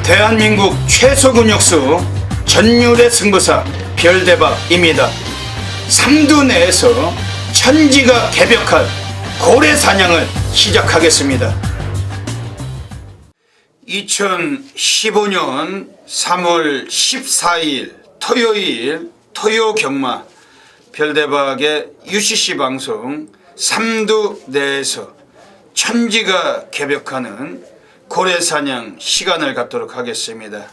대한민국 최소 근육수 전율의 승부사 별대박입니다. 삼두 내에서 천지가 개벽한 고래 사냥을 시작하겠습니다. 2015년 3월 14일 토요일 토요경마 별대박의 UCC 방송 삼두 내에서 천지가 개벽하는 고래사냥 시간을 갖도록 하겠습니다.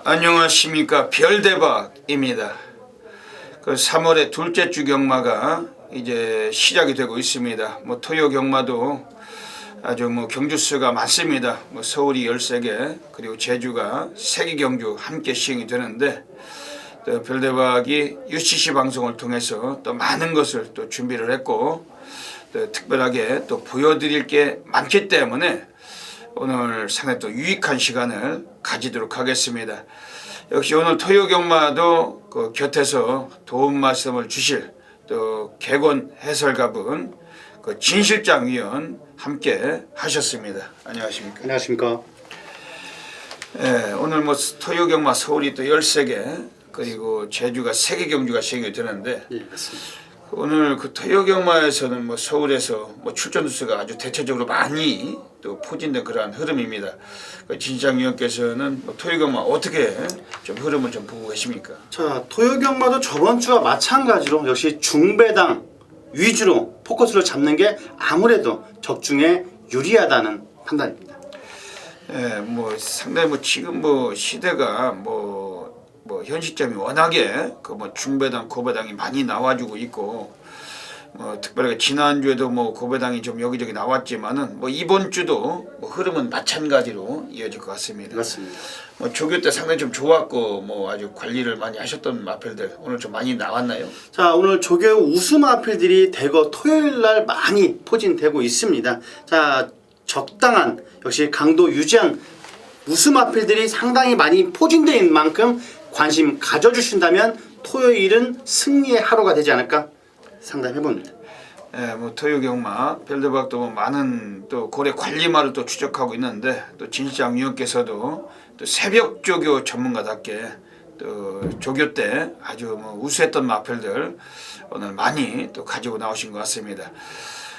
안녕하십니까, 별대박입니다. 그 3월의 둘째 주 경마가 이제 시작이 되고 있습니다. 토요 경마도 아주 경주수가 많습니다. 서울이 13개, 그리고 제주가 3개 경주 함께 시행이 되는데, 또 별대박이 UCC 방송을 통해서 또 많은 것을 또 준비를 했고, 또 특별하게 또 보여드릴 게 많기 때문에 오늘 상당히 또 유익한 시간을 가지도록 하겠습니다. 역시 오늘 토요경마도 그 곁에서 도움 말씀을 주실 또 개건 해설가분 그 진실장 위원 함께 하셨습니다. 안녕하십니까? 안녕하십니까? 예, 오늘 토요경마 서울이 또 13개, 그리고 제주가 3개 경주가 시행이 되는데, 예, 맞습니다. 오늘 그 토요경마에서는 서울에서 출전 수가 아주 대체적으로 많이 또 포진된 그러한 흐름입니다. 진실장 위원께서는 토요경마 어떻게 좀 흐름을 좀 보고 계십니까? 자, 토요경마도 저번 주와 마찬가지로 역시 중배당 위주로 포커스를 잡는 게 아무래도 적중에 유리하다는 판단입니다. 예, 상당히 지금 시대가 현 시점이 워낙에 중배당, 고배당이 많이 나와주고 있고, 특별하게 지난주에도 고배당이 좀 여기저기 나왔지만은 이번 주도 흐름은 마찬가지로 이어질 것 같습니다. 맞습니다. 조교 때 상당히 좀 좋았고 아주 관리를 많이 하셨던 마필들 오늘 좀 많이 나왔나요? 자, 오늘 조교 우수 마필들이 대거 토요일 날 많이 포진되고 있습니다. 자, 적당한 역시 강도 유지한 우수 마필들이 상당히 많이 포진된 만큼 관심 가져주신다면 토요일은 승리의 하루가 되지 않을까 상담해봅니다. 예, 토요경마 별대박도 많은 또 고래 관리마를 또 추적하고 있는데, 또 진실장 위원께서도 또 새벽 조교 전문가답게 또 조교 때 아주 우수했던 마필들 오늘 많이 또 가지고 나오신 것 같습니다.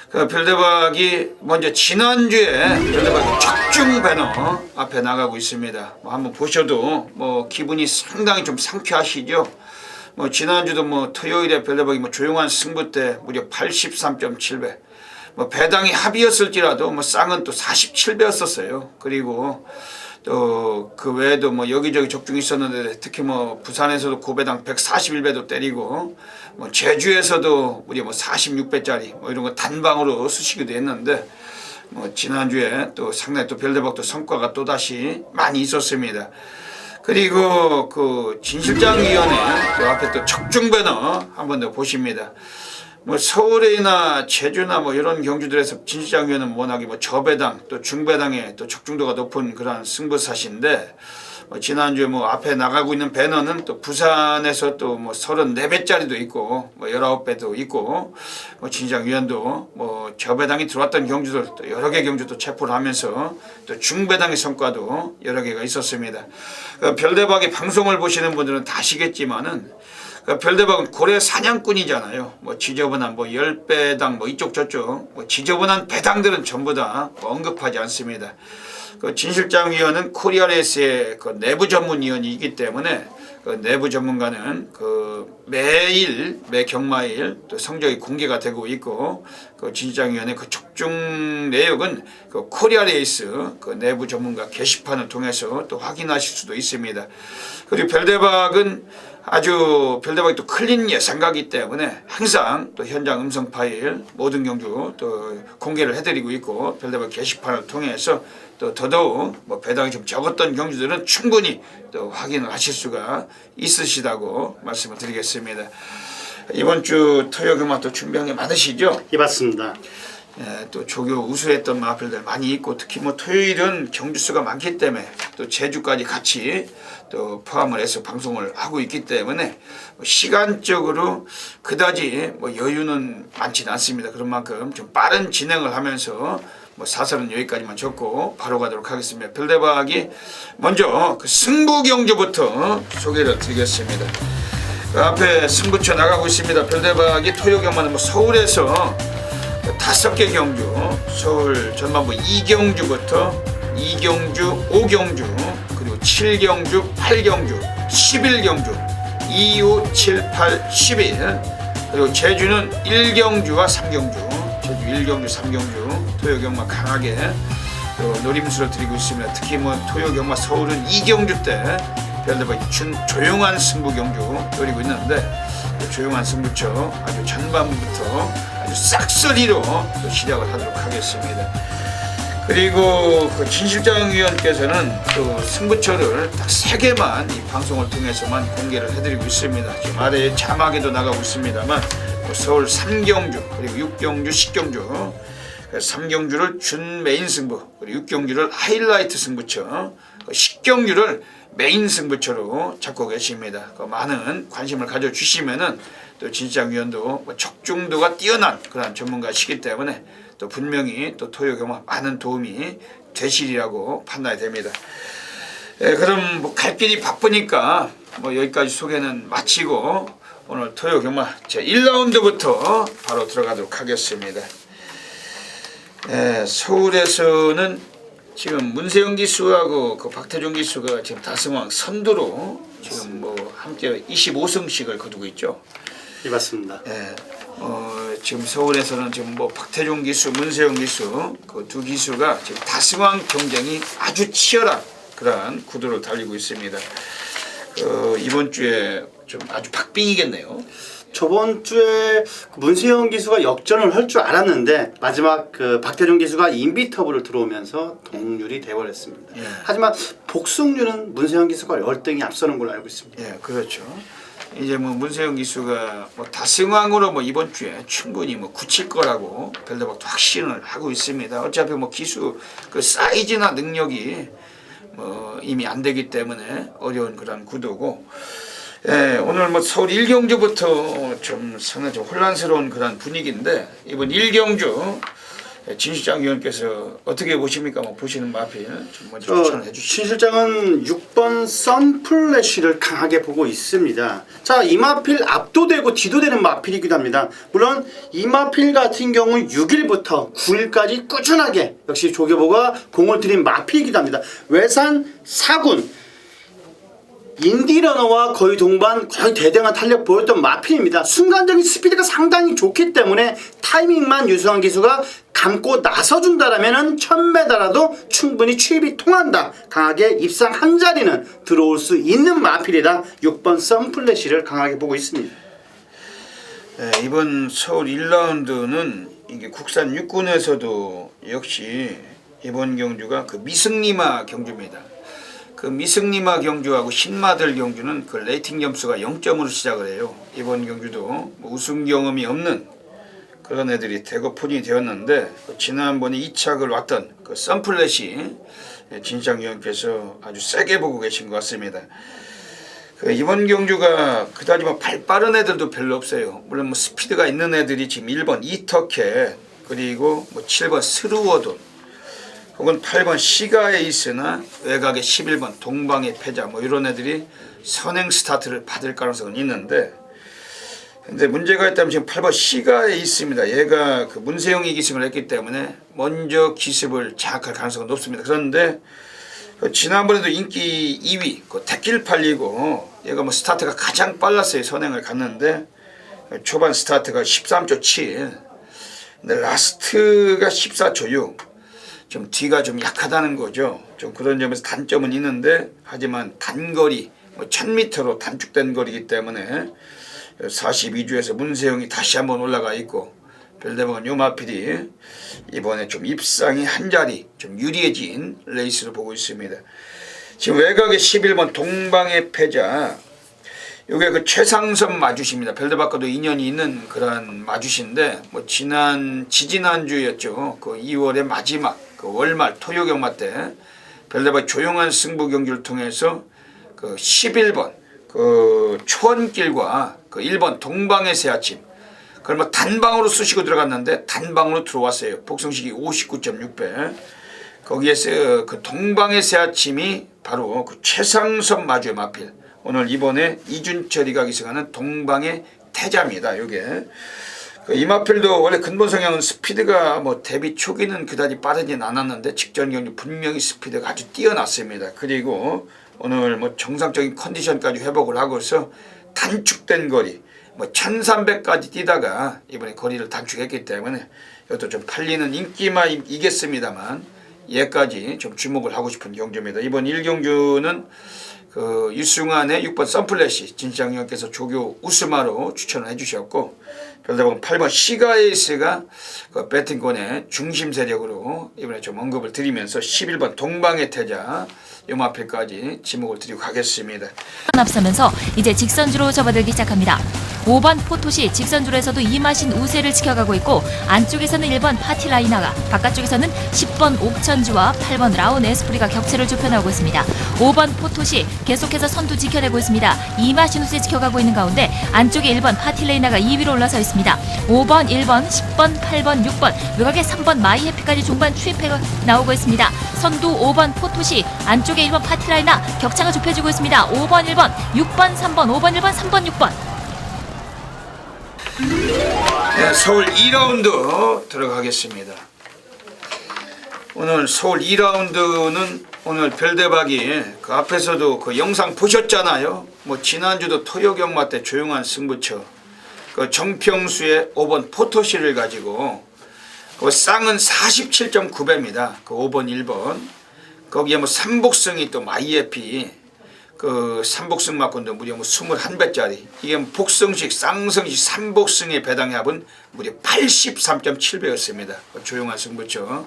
그 별대박이 먼저 지난주에 별대박이 적중 배너 앞에 나가고 있습니다. 한번 보셔도 기분이 상당히 좀 상쾌하시죠? 지난주도 토요일에 별대박이 조용한 승부 때 무려 83.7배, 배당이 합이었을지라도 쌍은 또 47배였었어요. 그리고 또 그 외에도 여기저기 적중이 있었는데, 특히 부산에서도 고배당 141배도 때리고, 제주에서도 무려 46배짜리 이런 거 단방으로 수식이도 했는데, 지난주에 또 상당히 또 별대박도 성과가 또다시 많이 있었습니다. 그리고 그 진실장 위원회 또 앞에 또 적중 배너 한번 더 보십니다. 서울이나 제주나 이런 경주들에서 진실장 위원은 워낙에 저배당 또 중배당에 또 적중도가 높은 그러한 승부사신데, 지난주에 앞에 나가고 있는 배너는 또 부산에서 또 34배짜리도 있고 19배도 있고, 진실장 위원도 저배당이 들어왔던 경주들 또 여러 개 경주도 체포를 하면서 또 중배당의 성과도 여러 개가 있었습니다. 별대박의 방송을 보시는 분들은 다 아시겠지만은, 별대박은 고래 사냥꾼이잖아요. 지저분한 10배당 이쪽 저쪽 지저분한 배당들은 전부 다 언급하지 않습니다. 그 진실장 위원은 코리아레이스의 그 내부 전문위원이기 때문에 그 내부 전문가는 그 매일 매 경마일 또 성적이 공개가 되고 있고, 그 진실장 위원의 그 적중 내역은 그 코리아레이스 그 내부 전문가 게시판을 통해서 또 확인하실 수도 있습니다. 그리고 별대박은 별대박이 또 클린 예상가기 때문에 항상 또 현장 음성 파일 모든 경주 또 공개를 해드리고 있고, 별대박 게시판을 통해서 또 더더욱 배당이 좀 적었던 경주들은 충분히 또 확인을 하실 수가 있으시다고 말씀을 드리겠습니다. 이번 주 토요경마 또 준비한 게 많으시죠? 예, 맞습니다. 예, 또 조교 우수했던 마필들 많이 있고, 특히 토요일은 경주수가 많기 때문에 또 제주까지 같이 또 포함을 해서 방송을 하고 있기 때문에 시간적으로 그다지 여유는 많지는 않습니다. 그런 만큼 좀 빠른 진행을 하면서 뭐 사설은 여기까지만 적고 바로 가도록 하겠습니다. 별대박이 먼저 그 승부 경주부터 소개를 드리겠습니다. 그 앞에 승부처 나가고 있습니다. 별대박이 토요 경마는 뭐 서울에서 5개 경주, 서울 전반부 2경주부터 2경주, 5경주, 그리고 7경주, 8경주, 11경주, 2, 5, 7, 8, 11, 그리고 제주는 1경주와 3경주, 제주 1경주, 3경주, 토요경마 강하게 노림수를 드리고 있습니다. 특히 뭐 토요경마 서울은 2경주 때 별대박이 조용한 승부 경주 노리고 있는데, 조용한 승부처 아주 전반부터 아주 싹쓸이로 시작을 하도록 하겠습니다. 그리고 그 진 실장 위원께서는 또 승부처를 딱 3개만 이 방송을 통해서만 공개를 해드리고 있습니다. 지금 아래에 자막에도 나가고 있습니다만 서울 3경주, 그리고 6경주, 10경주, 3경주를 준 메인 승부, 그리고 6경주를 하이라이트 승부처, 10경주를 메인 승부처로 잡고 계십니다. 많은 관심을 가져주시면은 또 진 실장 위원도 적중도가 뛰어난 그런 전문가시기 때문에 또 분명히 또 토요경마 많은 도움이 되시리라고 판단이 됩니다. 그럼 뭐 갈 길이 바쁘니까 뭐 여기까지 소개는 마치고 오늘 토요경마 제 1라운드부터 바로 들어가도록 하겠습니다. 서울에서는 지금 문세영 기수하고 그 박태종 기수가 지금 다승왕 선두로 지금 뭐 함께 25승씩을 거두고 있죠. 예, 맞습니다. 지금 서울에서는 지금 뭐 박태종 기수, 문세영 기수 그 두 기수가 지금 다승왕 경쟁이 아주 치열한 그러한 구도로 달리고 있습니다. 이번 주에 좀 아주 박빙이겠네요. 저번 주에 문세영 기수가 역전을 할 줄 알았는데 마지막 그 박태종 기수가 인비터블을 들어오면서 동률이 돼버렸습니다. 예. 하지만 복승률은 문세영 기수가 열등히 앞서는 걸로 알고 있습니다. 예, 그렇죠. 이제 뭐 문세영 기수가 뭐 다승왕으로 뭐 이번 주에 충분히 뭐 굳힐 거라고 별대박도 확신을 하고 있습니다. 어차피 뭐 기수 그 사이즈나 능력이 뭐 이미 안 되기 때문에 어려운 그런 구도고. 예, 오늘 뭐 서울 1경주부터 좀 상당히 좀 혼란스러운 그런 분위기인데, 이번 1경주 진 실장 위원께서 어떻게 보십니까? 뭐 보시는 마필 좀 먼저 추천을 해주시죠. 진 실장은 6번 썬플래시를 강하게 보고 있습니다. 자, 이 마필 압도되고 뒤도되는 마필이기도 합니다. 물론 이 마필 같은 경우는 6일부터 9일까지 꾸준하게 역시 조교보가 공을 들인 마필이기도 합니다. 외산 4군 인디러너와 거의 동반, 거의 대등한 탄력 보였던 마필입니다. 순간적인 스피드가 상당히 좋기 때문에 타이밍만 유수한 기수가 감고 나서준다라면 1000m라도 충분히 추입이 통한다. 강하게 입상 한 자리는 들어올 수 있는 마필이다. 6번 썬플래시를 강하게 보고 있습니다. 네, 이번 서울 1라운드는 이게 국산 육군에서도 역시 이번 경주가 그 미승리마 경주입니다. 그 미승리마 경주하고 신마들 경주는 그 레이팅 점수가 0점으로 시작을 해요. 이번 경주도 뭐 우승 경험이 없는 그런 애들이 대거 포진이 되었는데, 지난번에 2착을 왔던 그 썬플래시 진상 위원께서 아주 세게 보고 계신 것 같습니다. 이번 경주가 그다지 뭐 발 빠른 애들도 별로 없어요. 물론 뭐 스피드가 있는 애들이 지금 1번 이터캣, 그리고 뭐 7번 스루워돈, 혹은 8번 시가에이스나 외곽의 11번 동방의 패자, 뭐 이런 애들이 선행 스타트를 받을 가능성은 있는데, 근데 문제가 있다면 지금 8번 시가에이스입니다. 얘가 그 문세영이 기승을 했기 때문에 먼저 기습을 장악할 가능성은 높습니다. 그런데 지난번에도 인기 2위 그 택길 팔리고 얘가 뭐 스타트가 가장 빨랐어요. 선행을 갔는데 초반 스타트가 13초 7, 근데 라스트가 14초 6. 좀 뒤가 좀 약하다는 거죠. 좀 그런 점에서 단점은 있는데, 하지만 단거리 뭐 1000m로 단축된 거리이기 때문에 42주에서 문세영이 다시 한번 올라가 있고, 별대박은 요마필이 이번에 좀 입상이 한 자리 좀 유리해진 레이스를 보고 있습니다. 지금 외곽의 11번 동방의 패자, 요게 그 최상선 마주시입니다. 별대박과도 인연이 있는 그런 마주시인데, 뭐 지지난주였죠. 그 2월의 마지막 그 월말 토요경마 때 별대박 조용한 승부 경기를 통해서 그 11번 그 초원길과 그 1번 동방의 새아침, 그걸 뭐 단방으로 쑤시고 들어갔는데 단방으로 들어왔어요. 복성식이 59.6배. 거기에서 그 동방의 새아침이 바로 그 최상섭 마주의 마필. 오늘 이번에 이준철이가 기승하는 동방의 태자입니다. 요게. 이 마필도 원래 근본 성향은 스피드가 뭐 데뷔 초기는 그다지 빠르진 않았는데 직전 경기 분명히 스피드가 아주 뛰어났습니다. 그리고 오늘 뭐 정상적인 컨디션까지 회복을 하고서 단축된 거리 뭐 1300까지 뛰다가 이번에 거리를 단축했기 때문에 이것도 좀 팔리는 인기마이겠습니다만 얘까지 좀 주목을 하고 싶은 경주입니다. 이번 1경주는 그 유승환의 6번 썬플래시 진시장님께서 조교 우스마로 추천을 해주셨고 별다방 8번 시가에이스가 그 배팅권의 중심 세력으로 이번에 좀 언급을 드리면서 11번 동방의 태자 요마필까지 지목을 드리고 가겠습니다. 앞서면서 이제 직선주로 접어들기 시작합니다. 5번 포토시 직선주로에서도 이마신 우세를 지켜가고 있고 안쪽에서는 1번 파티라이나가 바깥쪽에서는 10번 옥천주와 8번 라운 에스프리가 격차를 좁혀나오고 있습니다. 5번 포토시 계속해서 선두 지켜내고 있습니다. 이마신 우세 지켜가고 있는 가운데 안쪽에 1번 파티라이나가 2위로 올라서 있습니다. 5번, 1번, 10번, 8번, 6번 외곽에 3번 마이해피까지 종반 추입해가 나오고 있습니다. 선두 5번 포토시 안쪽에 1번 파티라이나 격차가 좁혀지고 있습니다. 5번, 1번, 6번, 3번, 5번, 1번, 3번, 6번. 네, 서울 2라운드 들어가겠습니다. 오늘 서울 2라운드는 오늘 별대박이 그 앞에서도 그 영상 보셨잖아요. 뭐 지난주도 토요경마 때 조용한 승부처 그 정평수의 5번 포토시를 가지고 그 쌍은 47.9배입니다. 그 5번 1번 거기에 뭐 삼복승이 또 마이에피 그 삼복승 맞고도 무려 뭐 21배짜리 이게 뭐 복성식 쌍성식 삼복승의 배당의 합은 무려 83.7배였습니다. 조용한 승부처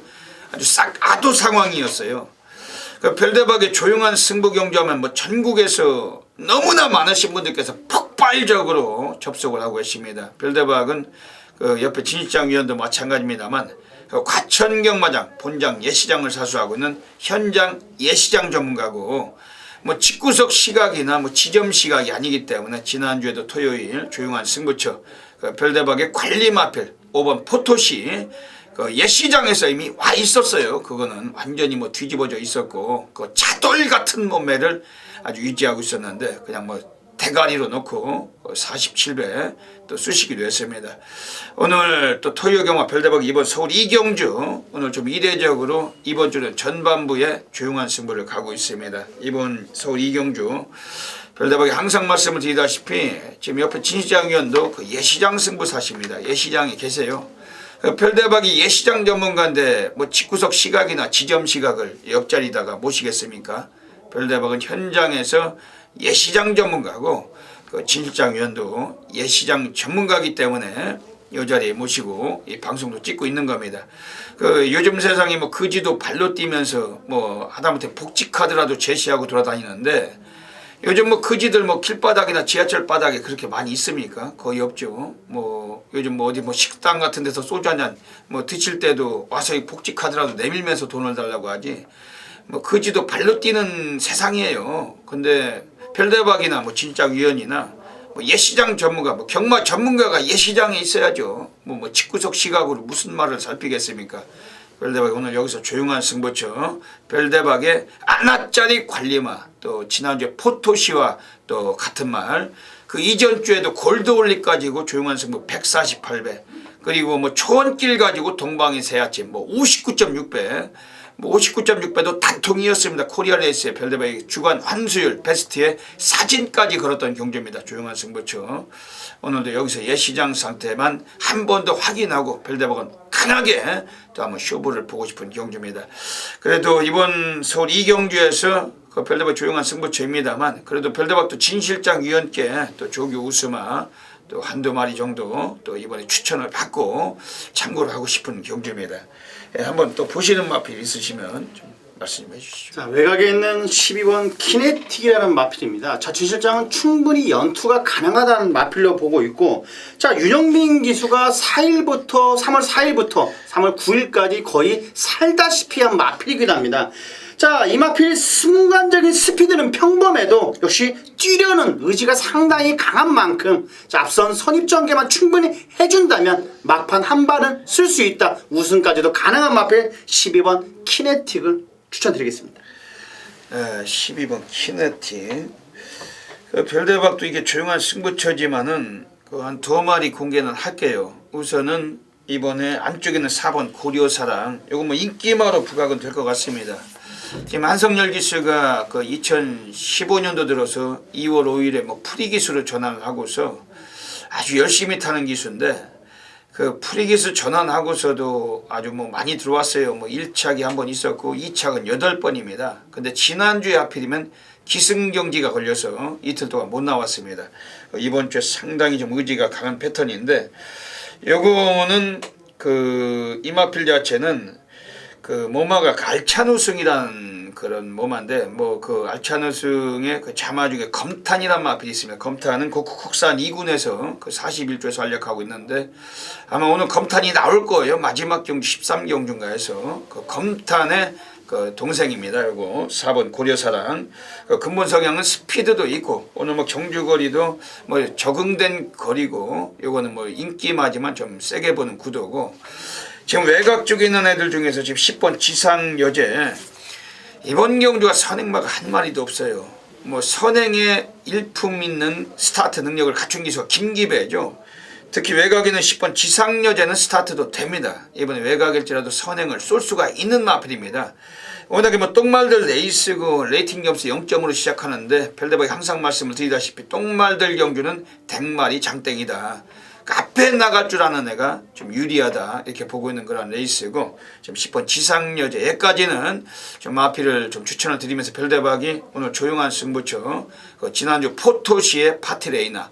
아주 싹 아도 상황이었어요. 그 별대박의 조용한 승부 경주하면 뭐 전국에서 너무나 많으신 분들께서 폭발적으로 접속을 하고 계십니다. 별대박은 그 옆에 진시장 위원도 마찬가지입니다만 그 과천경마장 본장 예시장을 사수하고 있는 현장 예시장 전문가고 뭐 직구석 시각이나 뭐 지점 시각이 아니기 때문에 지난주에도 토요일 조용한 승부처 그 별대박의 관리마필 5번 포토시 그 예시장에서 이미 와 있었어요. 그거는 완전히 뭐 뒤집어져 있었고 그 차돌 같은 몸매를 아주 유지하고 있었는데 그냥 뭐 대가리로 놓고 47배 또 쑤시기도 했습니다. 오늘 또 토요경마 별대박 이번 서울 2경주 오늘 좀 이례적으로 이번 주는 전반부에 조용한 승부를 가고 있습니다. 이번 서울 2경주 별대박이 항상 말씀을 드리다시피 지금 옆에 진시장 위원도 그 예시장 승부사십니다. 예시장에 계세요. 별대박이 예시장 전문가인데 뭐 직구석 시각이나 지점 시각을 옆자리다가 모시겠습니까? 별대박은 현장에서 예시장 전문가고 그 진실장 위원도 예시장 전문가이기 때문에 이 자리에 모시고 이 방송도 찍고 있는 겁니다. 그 요즘 세상에 뭐 거지도 발로 뛰면서 뭐 하다못해 복지카드라도 제시하고 돌아다니는데 요즘 뭐 거지들 뭐 길바닥이나 지하철 바닥에 그렇게 많이 있습니까? 거의 없죠. 뭐 요즘 뭐 어디 뭐 식당 같은 데서 소주 한잔 뭐 드실 때도 와서 이 복지카드라도 내밀면서 돈을 달라고 하지. 뭐 거지도 발로 뛰는 세상이에요. 근데 별대박이나 뭐 진작 위원이나 뭐 예시장 전문가, 뭐 경마 전문가가 예시장에 있어야죠. 뭐 직구석 시각으로 무슨 말을 살피겠습니까? 별대박 오늘 여기서 조용한 승부처 별대박의 아나짜리 관리마 또 지난주에 포토시와 또 같은 말 그 이전 주에도 골드올릭 가지고 조용한 승부 148배 그리고 뭐 초원길 가지고 동방의 새아침 뭐 59.6배 뭐 59.6배도 단통이었습니다. 코리아레이스의 별대박의 주간 환수율 베스트에 사진까지 걸었던 경주입니다. 조용한 승부처 오늘도 여기서 예시장 상태만 한 번 더 확인하고 별대박은 강하게 또 한번 쇼부를 보고 싶은 경주입니다. 그래도 이번 서울 2경주에서 그 별대박 조용한 승부처입니다만 그래도 별대박도 진실장 위원께 또 조교 우스마 또 한두 마리 정도 또 이번에 추천을 받고 참고를 하고 싶은 경주입니다. 예, 한번 또 보시는 마필 있으시면 좀 말씀 좀 해주시죠. 자, 외곽에 있는 12번 키네틱이라는 마필입니다. 자, 진실장은 충분히 연투가 가능하다는 마필로 보고 있고, 자, 윤영민 기수가 3월 4일부터 3월 9일까지 거의 살다시피 한 마필이기도 합니다. 자, 이마필 순간적인 스피드는 평범해도 역시 뛰려는 의지가 상당히 강한 만큼 자, 앞선 선입전개만 충분히 해준다면 막판 한 발은 쓸 수 있다. 우승까지도 가능한 마필 12번 키네틱을 추천드리겠습니다. 12번 키네틱. 별대박도 이게 조용한 승부처지만은 한 2마리 공개는 할게요. 우선은 이번에 안쪽에 있는 4번 고려사랑, 요거 뭐 인기마로 부각은 될 것 같습니다. 지금 한성열 기수가 그 2015년도 들어서 2월 5일에 뭐 프리 기수로 전환을 하고서 아주 열심히 타는 기수인데, 그 프리 기수 전환하고서도 아주 뭐 많이 들어왔어요. 뭐 1착이 한 번 있었고 2착은 8번입니다. 근데 지난주에 하필이면 기승경지가 걸려서 이틀 동안 못 나왔습니다. 이번 주에 상당히 좀 의지가 강한 패턴인데, 요거는 그 이마필 자체는 그 모마가 알찬 우승이라는 그런 모마인데, 뭐 그 알찬 우승의 그 자마 중에 검탄이란 마필이 있습니다. 검탄은 그 국산 2군에서 그 41조에서 활약하고 있는데, 아마 오늘 검탄이 나올 거예요. 마지막 경주 13경주인가 해서 그 검탄의 그 동생입니다. 요거 4번 고려사랑. 그 근본 성향은 스피드도 있고, 오늘 뭐 경주거리도 뭐 적응된 거리고, 요거는 뭐 인기마지만 좀 세게 보는 구도고, 지금 외곽 쪽에 있는 애들 중에서 지금 10번 지상여제, 이번 경주가 선행마가 한 마리도 없어요. 뭐 선행에 일품 있는 스타트 능력을 갖춘 기수가 김기배죠. 특히 외곽에는 10번 지상여제는 스타트도 됩니다. 이번에 외곽일지라도 선행을 쏠 수가 있는 마필입니다. 워낙에 뭐 똥말들 레이스고 레이팅 점수 0점으로 시작하는데, 별대박이 항상 말씀을 드리다시피 똥말들 경주는 댕말이 장땡이다. 앞에 나갈 줄 아는 애가 좀 유리하다, 이렇게 보고 있는 그런 레이스고, 지금 10번 지상여제 얘까지는 좀 마필을 좀 추천을 드리면서, 별대박이 오늘 조용한 승부처 그 지난주 포토시의 파티레이나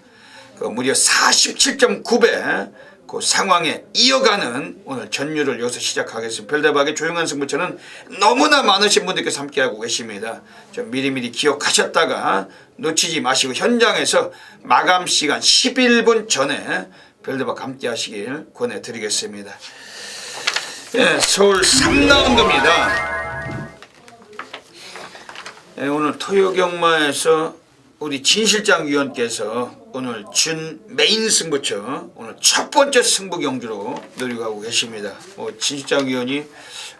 그 무려 47.9배 그 상황에 이어가는 오늘 전율을 여기서 시작하겠습니다. 별대박의 조용한 승부처는 너무나 많으신 분들께서 함께하고 계십니다. 좀 미리미리 기억하셨다가 놓치지 마시고 현장에서 마감 시간 11분 전에 별대박 함께 하시길 권해드리겠습니다. 예, 서울 3라운드입니다. 예, 오늘 토요경마에서 우리 진 실장 위원께서 오늘 준 메인 승부처 오늘 첫 번째 승부 경주로 노리고 가고 계십니다. 진 실장 위원이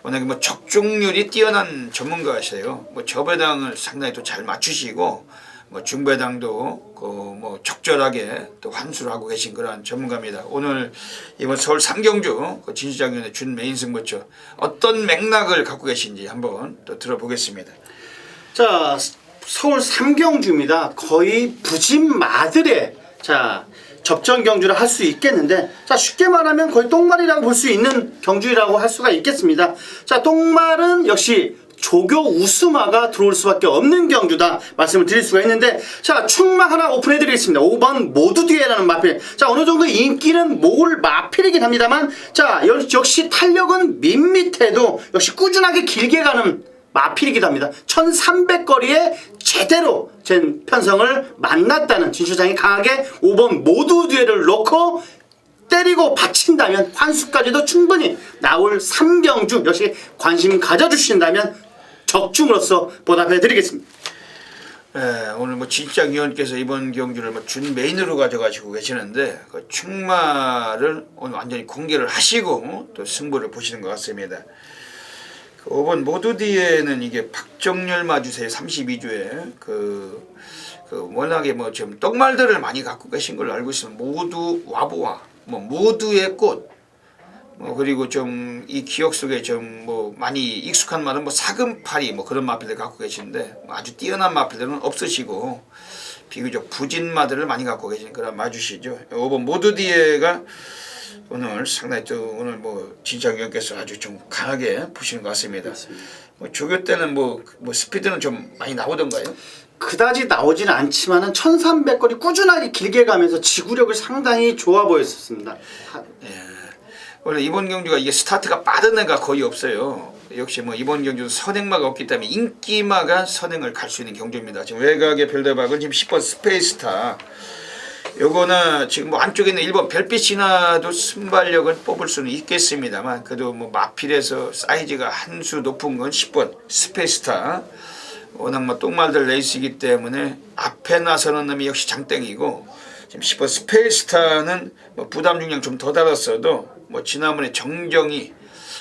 워낙에 뭐 적중률이 뛰어난 전문가시세요. 뭐 저배당을 상당히 또 잘 맞추시고, 뭐 중배당도 뭐 적절하게 또 환수를 하고 계신 그러한 전문가입니다. 오늘 이번 서울 3경주 진 실장 위원의 준 메인 승부처 어떤 맥락을 갖고 계신지 한번 또 들어보겠습니다. 자, 서울 3경주입니다. 거의 부진마들의 자 접전 경주를 할 수 있겠는데, 자 쉽게 말하면 거의 똥말이라고 볼 수 있는 경주라고 할 수가 있겠습니다. 자, 똥말은 역시 조교 우수마가 들어올 수밖에 없는 경주다 말씀을 드릴 수가 있는데, 자 충마 하나 오픈해 드리겠습니다. 5번 모두 뒤에라는 마필. 자 어느 정도 인기는 모을 마필이긴 합니다만, 자 역시 탄력은 밋밋해도 역시 꾸준하게 길게 가는 마필이기도 합니다. 1300거리에 제대로 된 편성을 만났다는 진수장이 강하게 5번 모두 뒤에를 놓고 때리고 받친다면 환수까지도 충분히 나올 3경주 역시 관심 가져주신다면 적중으로서 보답해드리겠습니다. 네, 오늘 뭐 진실장 위원께서 이번 경주를 뭐 준 메인으로 가져가시고 계시는데, 그 충마를 오늘 완전히 공개를 하시고 또 승부를 보시는 것 같습니다. 5번 모두 뒤에는 이게 박정렬 마주세요. 32주에 그 워낙에 뭐 좀 떡말들을 많이 갖고 계신 걸로 알고 있으면 모두 와보아, 뭐 모두의 꽃, 뭐 그리고 좀 이 기억 속에 좀 뭐 많이 익숙한 말은 뭐 사금파리 뭐 그런 마필들 갖고 계시는데, 뭐 아주 뛰어난 마필들은 없으시고 비교적 부진마들을 많이 갖고 계신 그런 마주시죠. 5번 모두 뒤에가 오늘 상당히 또 오늘 뭐 진짜 위원께서 아주 좀 강하게 보시는 것 같습니다. 뭐 조교 때는 뭐 스피드는 좀 많이 나오던가요? 그다지 나오지는 않지만은 1300거리 꾸준하게 길게 가면서 지구력을 상당히 좋아 보였었습니다. 예. 원래 이번 경주가 이게 스타트가 빠른 애가 거의 없어요. 역시 뭐 이번 경주는 선행마가 없기 때문에 인기마가 선행을 갈 수 있는 경주입니다. 지금 외곽의 별대박은 지금 10번 스페이스타. 요거는 지금 뭐 안쪽에 있는 일본 별빛이나도 순발력은 뽑을 수는 있겠습니다만 그래도 뭐 마필에서 사이즈가 한 수 높은 건 10번 스페이스타. 워낙 뭐 똥말들 레이스이기 때문에 앞에 나서는 놈이 역시 장땡이고, 지금 10번 스페이스타는 뭐 부담 중량 좀 더 달았어도 뭐 지난번에 정정이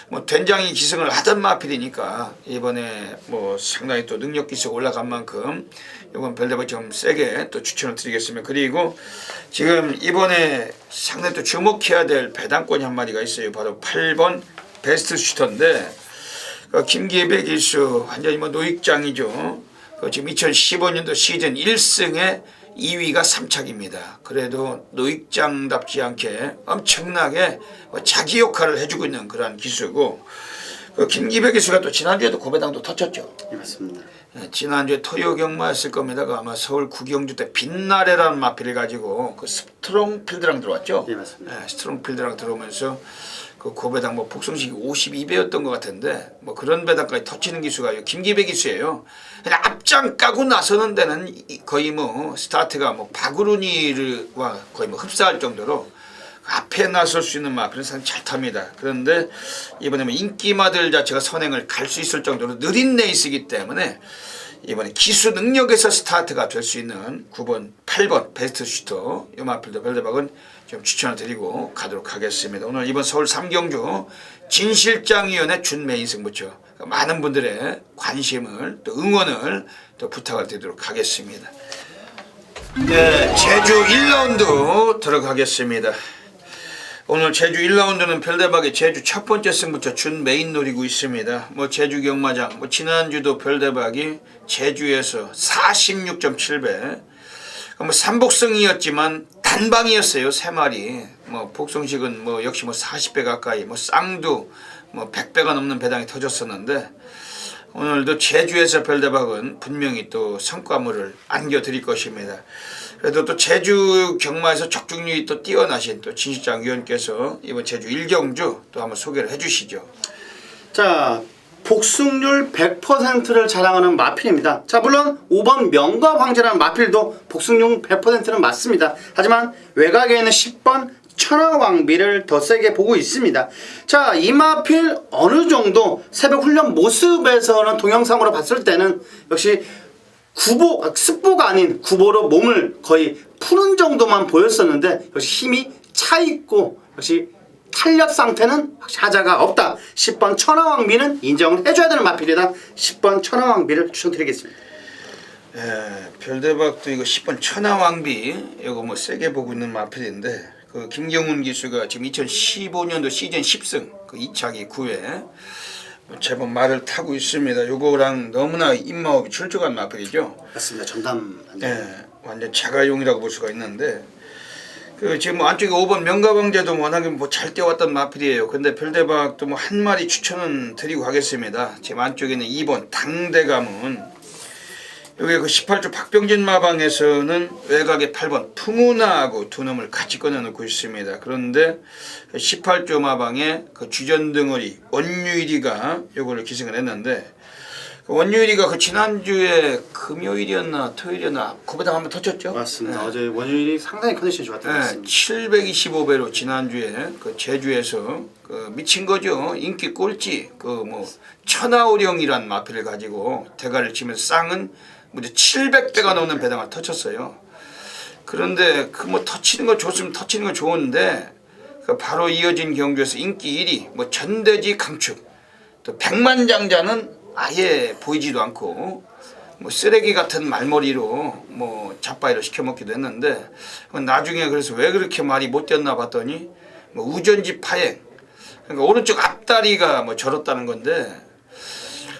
뭐 된장이 기승을 하던 마필이니까 이번에 뭐 상당히 또 능력 기수가 올라간 만큼 이번 별대박 좀 세게 또 추천을 드리겠습니다. 그리고 지금 이번에 상당히 또 주목해야 될 배당권이 한 마리가 있어요. 바로 8번 베스트 슈터인데 김기배 기수 완전히 뭐 노익장이죠. 지금 2015년도 시즌 1승에 2위가 3착입니다. 그래도 노익장답지 않게 엄청나게 자기 역할을 해주고 있는 그런 기수고, 김기배 기수가 또 지난주에도 고배당도 터쳤죠. 네, 맞습니다. 지난주에 토요 경마였을 겁니다. 아마 서울 구경주 때 빛나래라는 마필을 가지고 그 스트롱필드랑 들어왔죠. 네, 맞습니다. 스트롱필드랑 들어오면서 그 고배당 뭐 복성식이 52배였던 것 같은데 뭐 그런 배당까지 터치는 기수가 김기배 기수예요. 그냥 앞장 까고 나서는 데는 거의 뭐 스타트가 뭐 바구르니와 거의 뭐 흡사할 정도로 앞에 나설 수 있는 마필은 상당히 잘 탑니다. 그런데 이번에 뭐 인기마들 자체가 선행을 갈 수 있을 정도로 느린 레이스이기 때문에 이번에 기수 능력에서 스타트가 될 수 있는 9번, 8번 베스트 슈터 이 마필도 별대박은 좀 추천을 드리고 가도록 하겠습니다. 오늘 이번 서울 3경주 진실장위원회 준메인 승부처 많은 분들의 관심을 또 응원을 또 부탁을 드리도록 하겠습니다. 네, 제주 1라운드 들어가겠습니다. 오늘 제주 1라운드는 별대박의 제주 첫 번째 승부처 준메인 노리고 있습니다. 뭐 제주 경마장 뭐 지난주도 별대박이 제주에서 46.7배 뭐 삼복승이었지만 단방이었어요. 3마리. 뭐 복성식은 뭐 역시 뭐 40배 가까이, 뭐 쌍두 뭐 100배가 넘는 배당이 터졌었는데 오늘도 제주에서 별대박은 분명히 또 성과물을 안겨드릴 것입니다. 그래도 또 제주 경마에서 적중률이 또 뛰어나신 또 진실장 위원께서 이번 제주 1경주 또 한번 소개를 해주시죠. 자, 복승률 100%를 자랑하는 마필입니다. 자, 물론 5번 명가 황제라는 마필도 복승률 100%는 맞습니다. 하지만 외곽에 있는 10번 천하왕비를 더 세게 보고 있습니다. 자, 이 마필 어느 정도 새벽 훈련 모습에서는 동영상으로 봤을 때는 역시 습보가 아닌 구보로 몸을 거의 푸는 정도만 보였었는데 역시 힘이 차있고 역시 탄력 상태는 하자가 없다. 10번 천하왕비는 인정을 해줘야 되는 마필이다. 10번 천하왕비를 추천드리겠습니다. 별대박도 이거 10번 천하왕비 이거 뭐 세게 보고 있는 마필인데 그 김경훈 기수가 지금 2015년도 시즌 10승 그 2차기 9회 제법 말을 타고 있습니다. 요거랑 너무나 입마업이 출중한 마필이죠. 맞습니다. 전담. 완전 자가용이라고 볼 수가 있는데 그 지금 뭐 안쪽에 5번 명가방제도 워낙에 뭐 잘 뛰어왔던 마필이에요. 근데 별대박도 뭐 한 마리 추천은 드리고 가겠습니다. 지금 안쪽에는 2번 당대감은 여기 그 18조 박병진 마방에서는 외곽에 8번 풍우나하고 두 놈을 같이 꺼내놓고 있습니다. 그런데 18조 마방에 그 주전등어리 원유일이가 요거를 기승을 했는데 그 원유일이가 그 지난주에 금요일이었나 토요일이었나 고배당 한번 터쳤죠? 맞습니다. 어제 원유일이 상당히 컨디션이 좋았던 것 같습니다. 725배로 지난주에 그 제주에서 그 미친 거죠. 인기 꼴찌 그 뭐 천하오령이란 마필을 가지고 대가를 치면서 쌍은 무려 700배가 넘는 배당을 터쳤어요. 그런데 그 뭐 터치는 거 좋으면 터치는 거 좋은데 그 바로 이어진 경주에서 인기 1위 뭐 전대지 강축 또 백만장자는 아예 보이지도 않고 뭐 쓰레기 같은 말머리로 뭐 잡바이로 시켜먹기도 했는데 나중에 그래서 왜 그렇게 말이 못 뛰었나 봤더니 뭐 우전지 파행 그러니까 오른쪽 앞다리가 뭐 절었다는 건데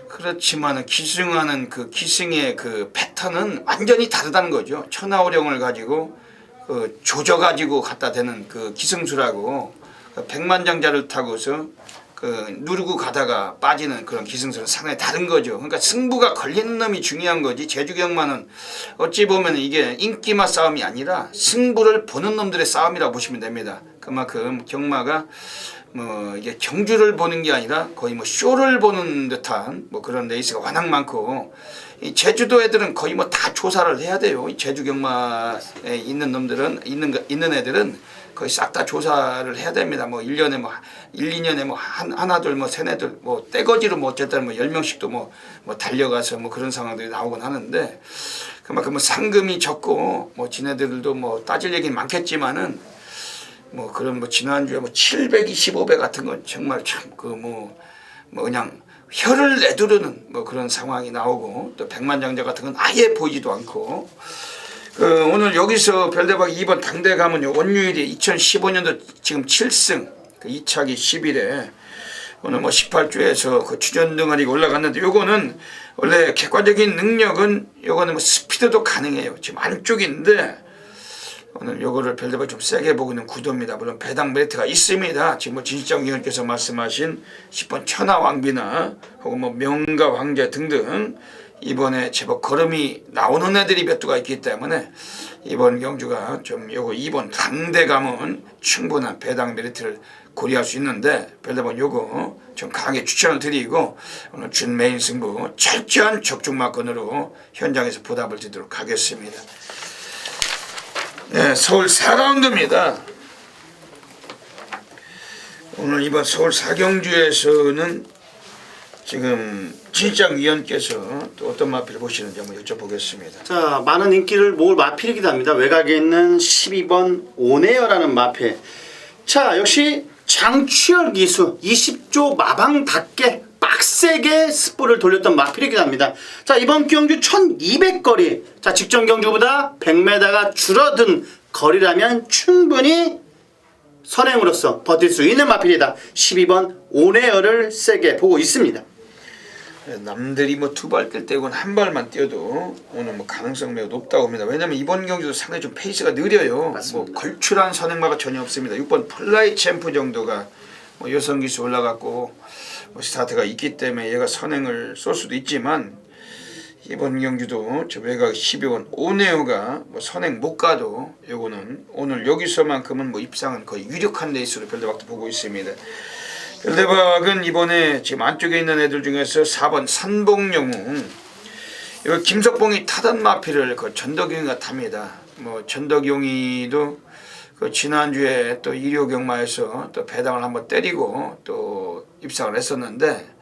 그렇지만 기승하는 그 기승의 그 패턴은 완전히 다르다는 거죠. 천하오령을 가지고 그 조져가지고 갖다 대는 그 기승수라고 그 백만장자를 타고서 그 누르고 가다가 빠지는 그런 기승수는 상당히 다른 거죠. 그러니까 승부가 걸리는 놈이 중요한 거지. 제주경마는 어찌 보면 이게 인기마 싸움이 아니라 승부를 보는 놈들의 싸움이라고 보시면 됩니다. 그만큼 경마가 뭐 이게 경주를 보는 게 아니라 거의 뭐 쇼를 보는 듯한 뭐 그런 레이스가 워낙 많고, 이 제주도 애들은 거의 뭐 다 조사를 해야 돼요. 이 제주 경마에 있는 놈들은 있는 애들은 거의 싹 다 조사를 해야 됩니다. 뭐 1년에 뭐 1, 2년에 뭐 하나둘 뭐 세네들 뭐 떼거지로 뭐 어쨌든 뭐 10명씩도 뭐 달려가서 뭐 그런 상황들이 나오곤 하는데, 그만큼 뭐 상금이 적고 뭐 지네들도 뭐 따질 얘기는 많겠지만은 뭐 그런 뭐 지난주에 뭐 725배 같은 건 정말 참 그 뭐 그냥 혀를 내두르는 뭐 그런 상황이 나오고, 또 백만장자 같은 건 아예 보이지도 않고, 오늘 여기서 별대박 2번 당대 가면요, 원유일이 2015년도 지금 7승, 그 2차기 10일에 오늘 뭐 18주에서 그 주전 등아리가 올라갔는데, 요거는 원래 객관적인 능력은 요거는 뭐 스피드도 가능해요. 지금 안쪽인데 오늘 요거를 별대박 좀 세게 보고 있는 구도입니다. 물론 배당 메리트가 있습니다. 지금 뭐 진실장 위원께서 말씀하신 10번 천하왕비나 혹은 뭐 명가 황제 등등 이번에 제법 걸음이 나오는 애들이 몇 두가 있기 때문에 이번 경주가 좀 요거 2번 당대 가면 충분한 배당 메리트를 고려할 수 있는데, 별대박 요거 좀 강하게 추천을 드리고 오늘 준 메인 승부 철저한 적중마건으로 현장에서 보답을 드리도록 하겠습니다. 네, 서울 4라운드입니다. 오늘 이번 서울 4경주에서는 지금 진실장 위원께서 또 어떤 마필을 보시는지 한번 여쭤보겠습니다. 자, 많은 인기를 모을 마필이기도 합니다. 외곽에 있는 12번 오네어라는 마필. 자, 역시 장추열 기수 20조 마방답게 빡세게 스포를 돌렸던 마필이기도 합니다. 자, 이번 경주 1200거리. 자, 직전 경주보다 100m가 줄어든 거리라면 충분히 선행으로서 버틸 수 있는 마필이다. 12번 오네어를 세게 보고 있습니다. 남들이 뭐 두 발 뛸 때고는 한 발만 뛰어도 오늘 뭐 가능성 매우 높다고 봅니다. 왜냐면 이번 경주도 상당히 좀 페이스가 느려요. 맞습니다. 뭐 걸출한 선행마가 전혀 없습니다. 6번 플라이 챔프 정도가 뭐 여성 기수 올라갔고 뭐 스타트가 있기 때문에 얘가 선행을 쏠 수도 있지만, 이번 경주도 저 외곽 12번 오네오가 뭐 선행 못 가도 요거는 오늘 여기서만큼은 뭐 입상은 거의 유력한 레이스로 별대박도 보고 있습니다. 별대박은 이번에 지금 안쪽에 있는 애들 중에서 4번 산봉영웅, 이거 김석봉이 타던 마필을 그 전덕용이가 탑니다. 뭐 전덕용이도 그 지난주에 또 일요경마에서 또 배당을 한번 때리고 또 입상을 했었는데,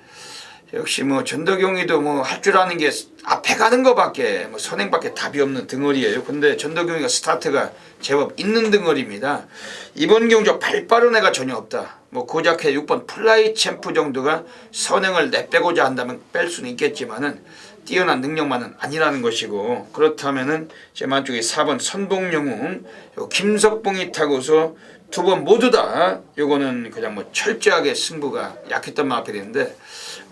역시 뭐 전덕용이도 뭐 할 줄 아는 게 앞에 가는 거밖에 뭐 선행밖에 답이 없는 덩어리예요. 근데 전덕용이가 스타트가 제법 있는 덩어리입니다. 이번 경주 발 빠른 애가 전혀 없다. 뭐 고작해 6번 플라이 챔프 정도가 선행을 내빼고자 한다면 뺄 수는 있겠지만은 뛰어난 능력만은 아니라는 것이고, 그렇다면은 제 만쪽에 4번 선봉영웅 김석봉이 타고서 두 번 모두 다 요거는 그냥 뭐 철저하게 승부가 약했던 마필인데,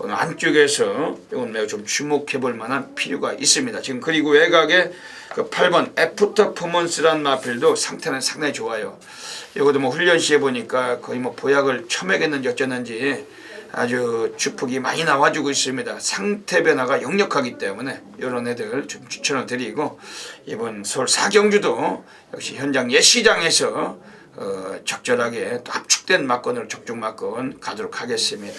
오늘 안쪽에서 이건 매우 좀 주목해 볼 만한 필요가 있습니다. 지금 그리고 외곽에 그 8번 애프터 퍼먼스란 마필도 상태는 상당히 좋아요. 이것도 뭐 훈련 시에 보니까 거의 뭐 보약을 처먹였는지 어쩌는지 아주 주폭이 많이 나와주고 있습니다. 상태 변화가 역력하기 때문에 이런 애들 좀 추천을 드리고, 이번 서울 4경주도 역시 현장 예시장에서 적절하게 또 압축된 막건으로 적중 막건 가도록 하겠습니다.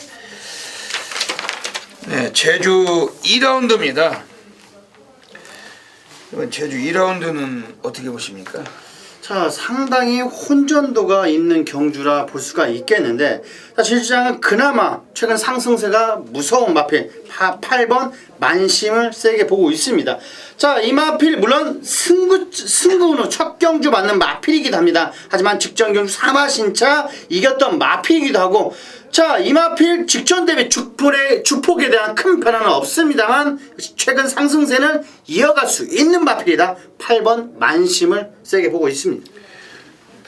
네, 제주 2라운드입니다. 이번 제주 2라운드는 어떻게 보십니까? 자, 상당히 혼전도가 있는 경주라 볼 수가 있겠는데, 자, 실시장은 그나마 최근 상승세가 무서운 마필 8번 만심을 세게 보고 있습니다. 자, 이 마필 물론 승부는 첫 경주 맞는 마필이기도 합니다. 하지만 직전 경주 3마신차 이겼던 마필이기도 하고, 자, 이 마필 직전 대비 주폭에 대한 큰 변화는 없습니다만 최근 상승세는 이어갈 수 있는 마필이다. 8번 만심을 세게 보고 있습니다.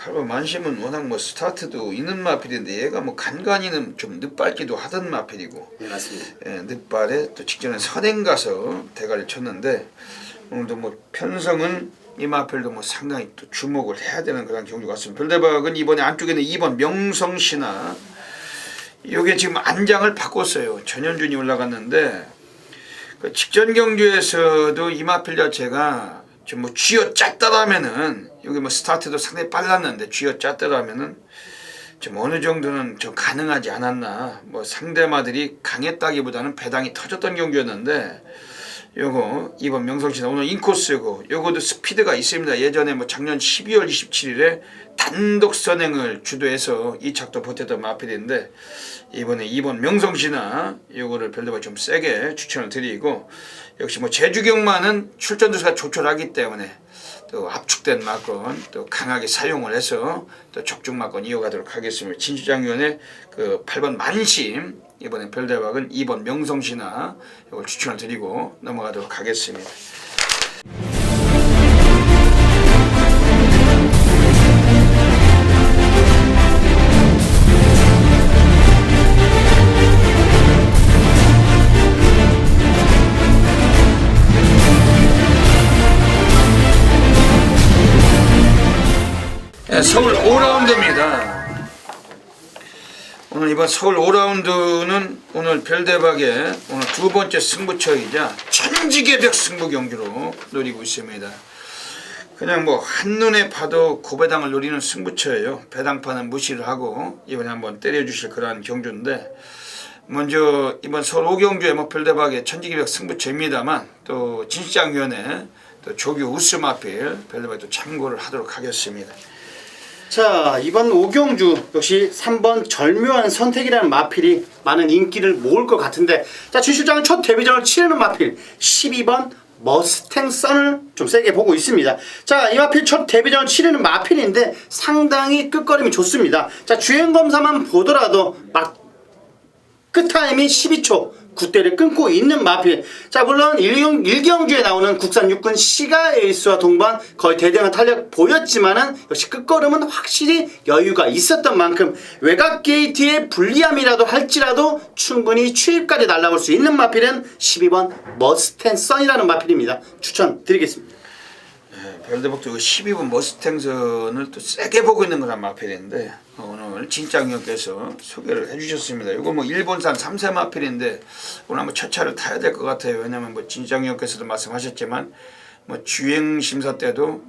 8번 만심은 워낙 뭐 스타트도 있는 마필인데, 얘가 뭐 간간이는 좀 늦발기도 하던 마필이고, 네, 맞습니다. 예, 늦발에 또 직전에 선행 가서 대가를 쳤는데, 오늘도 뭐 편성은 이 마필도 뭐 상당히 또 주목을 해야 되는 그런 경주 같습니다. 별대박은 이번에 안쪽에는 2번 명성신화, 요게 지금 안장을 바꿨어요. 전현준이 올라갔는데, 그 직전 경주에서도 이 마필 자체가 좀 뭐 쥐어 짰더라면은, 여기 뭐 스타트도 상당히 빨랐는데 쥐어 짰더라면은 좀 어느 정도는 좀 가능하지 않았나. 뭐 상대마들이 강했다기보다는 배당이 터졌던 경기였는데 요거 이번 명성시나 오늘 인코스고 요거도 스피드가 있습니다. 예전에 뭐 작년 12월 27일에 단독 선행을 주도해서 이 착도 버텼던 마필인데 이번에 이번 명성시나 요거를 별도로 좀 세게 추천을 드리고 역시 뭐 제주경마는 출전 두수가 조촐하기 때문에 또 압축된 막건 또 강하게 사용을 해서 또 적중 막건 이어가도록 하겠습니다. 진주장위원의 그 8번 만심 이번에 별대박은 2번 명성시나 이걸 추천을 드리고 넘어가도록 하겠습니다. 네, 서울 5라운드입니다. 오늘 이번 서울 5라운드는 오늘 별대박의 오늘 두 번째 승부처이자 천지개벽 승부 경주로 노리고 있습니다. 그냥 뭐 한눈에 봐도 고배당을 노리는 승부처예요. 배당판은 무시를 하고 이번에 한번 때려주실 그러한 경주인데 먼저 이번 서울 5경주의 뭐 별대박의 천지개벽 승부처입니다만 또 진시장위원회 또 조규 우스마필 별대박에 또 참고를 하도록 하겠습니다. 자, 이번 5경주 역시 3번 절묘한 선택이라는 마필이 많은 인기를 모을 것 같은데, 자, 진실장은 첫 데뷔전을 치르는 마필 12번 머스탱 선을 좀 세게 보고 있습니다. 자, 이 마필 첫 데뷔전을 치르는 마필인데 상당히 끝걸음이 좋습니다. 자, 주행검사만 보더라도 끝타임이 12초 9대를 끊고 있는 마필. 자, 물론 1경주에 나오는 국산 육군 시가 에이스와 동반 거의 대등한 탄력 보였지만은 역시 끝걸음은 확실히 여유가 있었던 만큼 외곽 게이트의 불리함이라도 할지라도 충분히 추입까지 날아올 수 있는 마필은 12번 머스탱 선이라는 마필입니다. 추천드리겠습니다. 별대박도 12번 머스탱선을 또 세게 보고 있는 거란 마필인데 오늘 진장위원께서 소개를 해주셨습니다. 이거 뭐 일본산 3세 마필인데 오늘 한번 첫 차를 타야 될 것 같아요. 왜냐면 뭐 진장위원께서도 말씀하셨지만 뭐 주행 심사 때도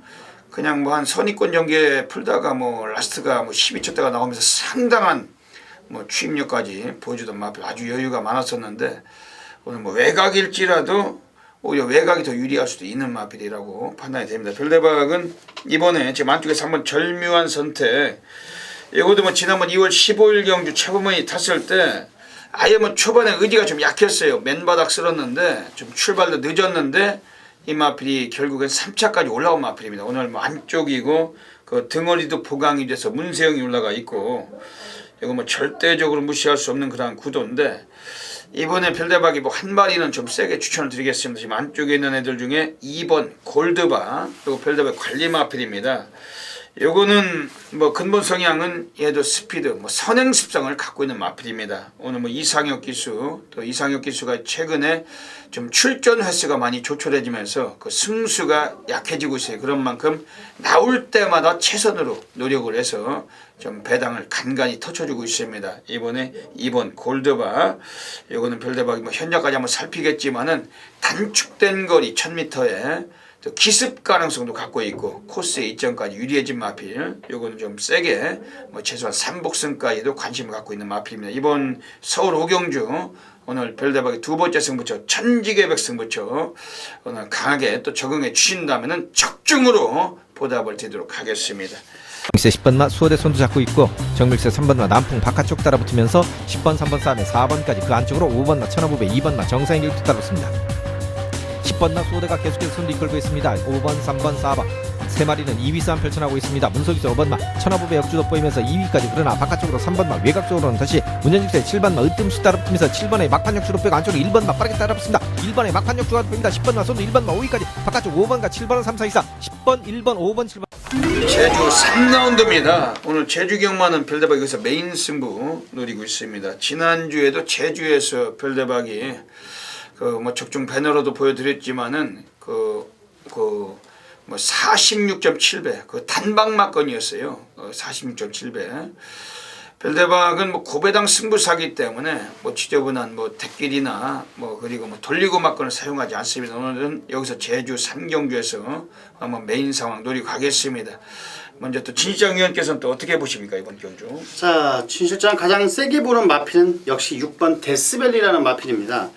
그냥 뭐 한 선입권 전개 풀다가 뭐 라스트가 뭐 12초대가 나오면서 상당한 뭐 추입력까지 보여주던 마필 아주 여유가 많았었는데 오늘 뭐 외곽일지라도 오히려 외곽이 더 유리할 수도 있는 마필이라고 판단이 됩니다. 별대박은 이번에 지금 안쪽에서 한번 절묘한 선택 이것도 뭐 지난번 2월 15일 경주 최범원이 탔을 때 아예 뭐 초반에 의지가 좀 약했어요. 맨바닥 쓸었는데 좀 출발도 늦었는데 이 마필이 결국엔 3차까지 올라온 마필입니다. 오늘 뭐 안쪽이고 그 등허리도 보강이 돼서 문세영이 올라가 있고 이거 뭐 절대적으로 무시할 수 없는 그런 구도인데 이번에 별대박이 뭐 한 마리는 좀 세게 추천을 드리겠습니다. 지금 안쪽에 있는 애들 중에 2번 골드바 그리고 별대박 관리 마필입니다. 요거는 뭐 근본 성향은 얘도 스피드, 뭐 선행 습성을 갖고 있는 마필입니다. 오늘 뭐 이상혁 기수, 또 이상혁 기수가 최근에 좀 출전 횟수가 많이 조촐해지면서 그 승수가 약해지고 있어요. 그런 만큼 나올 때마다 최선으로 노력을 해서 좀 배당을 간간히 터쳐주고 있습니다. 이번에 2번 골드바, 요거는 별대박이 뭐 현장까지 한번 살피겠지만은 단축된 거리 1000m에 또 기습 가능성도 갖고 있고 코스의 이점까지 유리해진 마필 요거는 좀 세게 뭐 최소한 3복승까지도 관심을 갖고 있는 마필입니다. 이번 서울 5경주 오늘 별대박의 두 번째 승부처 천지개벽 승부처 오늘 강하게 또 적응해 주신다면은 적중으로 보답을 드리도록 하겠습니다. 정밀세 10번마 수호대 손도 잡고 있고 정밀세 3번마 남풍 바깥쪽 따라붙으면서 10번 3번 4번 4번까지 그 안쪽으로 5번마 천하부배 2번마 정상의 길도 따라붙습니다. 10번마 수호대가 계속해서 손도 이끌고 있습니다. 5번 3번 4번 세 마리는 2위 싸움 펼쳐나가고 있습니다. 문석이서 5번마 천하부배 역주도 보이면서 2위까지 그러나 바깥쪽으로 3번마 외곽쪽으로는 다시 문현직세 7번마 으뜸수 따라붙으면서 7번의 막판 역주도 빼고 안쪽으로 1번마 빠르게 따라붙습니다. 1번의 막판 역주가 보입니다. 10번마 손도 1번마 5위까지 바깥쪽 5번과 7번은 3, 4, 2, 4 10번 1번 5번 7번 제주 3라운드입니다. 오늘 제주 경마는 별대박 여기서 메인 승부 노리고 있습니다. 지난주에도 제주에서 별대박이 그 뭐 적중 배너로도 보여드렸지만은 뭐 46.7배 그 단박 막건이었어요. 46.7배. 별대박은 뭐 고배당 승부사기 때문에 뭐 지저분한 뭐 대길이나 뭐 그리고 뭐 돌리고 막건을 사용하지 않습니다. 오늘은 여기서 제주 3경주에서 한번 메인 상황 노리고 가겠습니다. 먼저 또 진실장 위원께서는 또 어떻게 보십니까 이번 경주? 자, 진 실장 가장 세게 보는 마필은 역시 6번 데스벨리라는 마필입니다.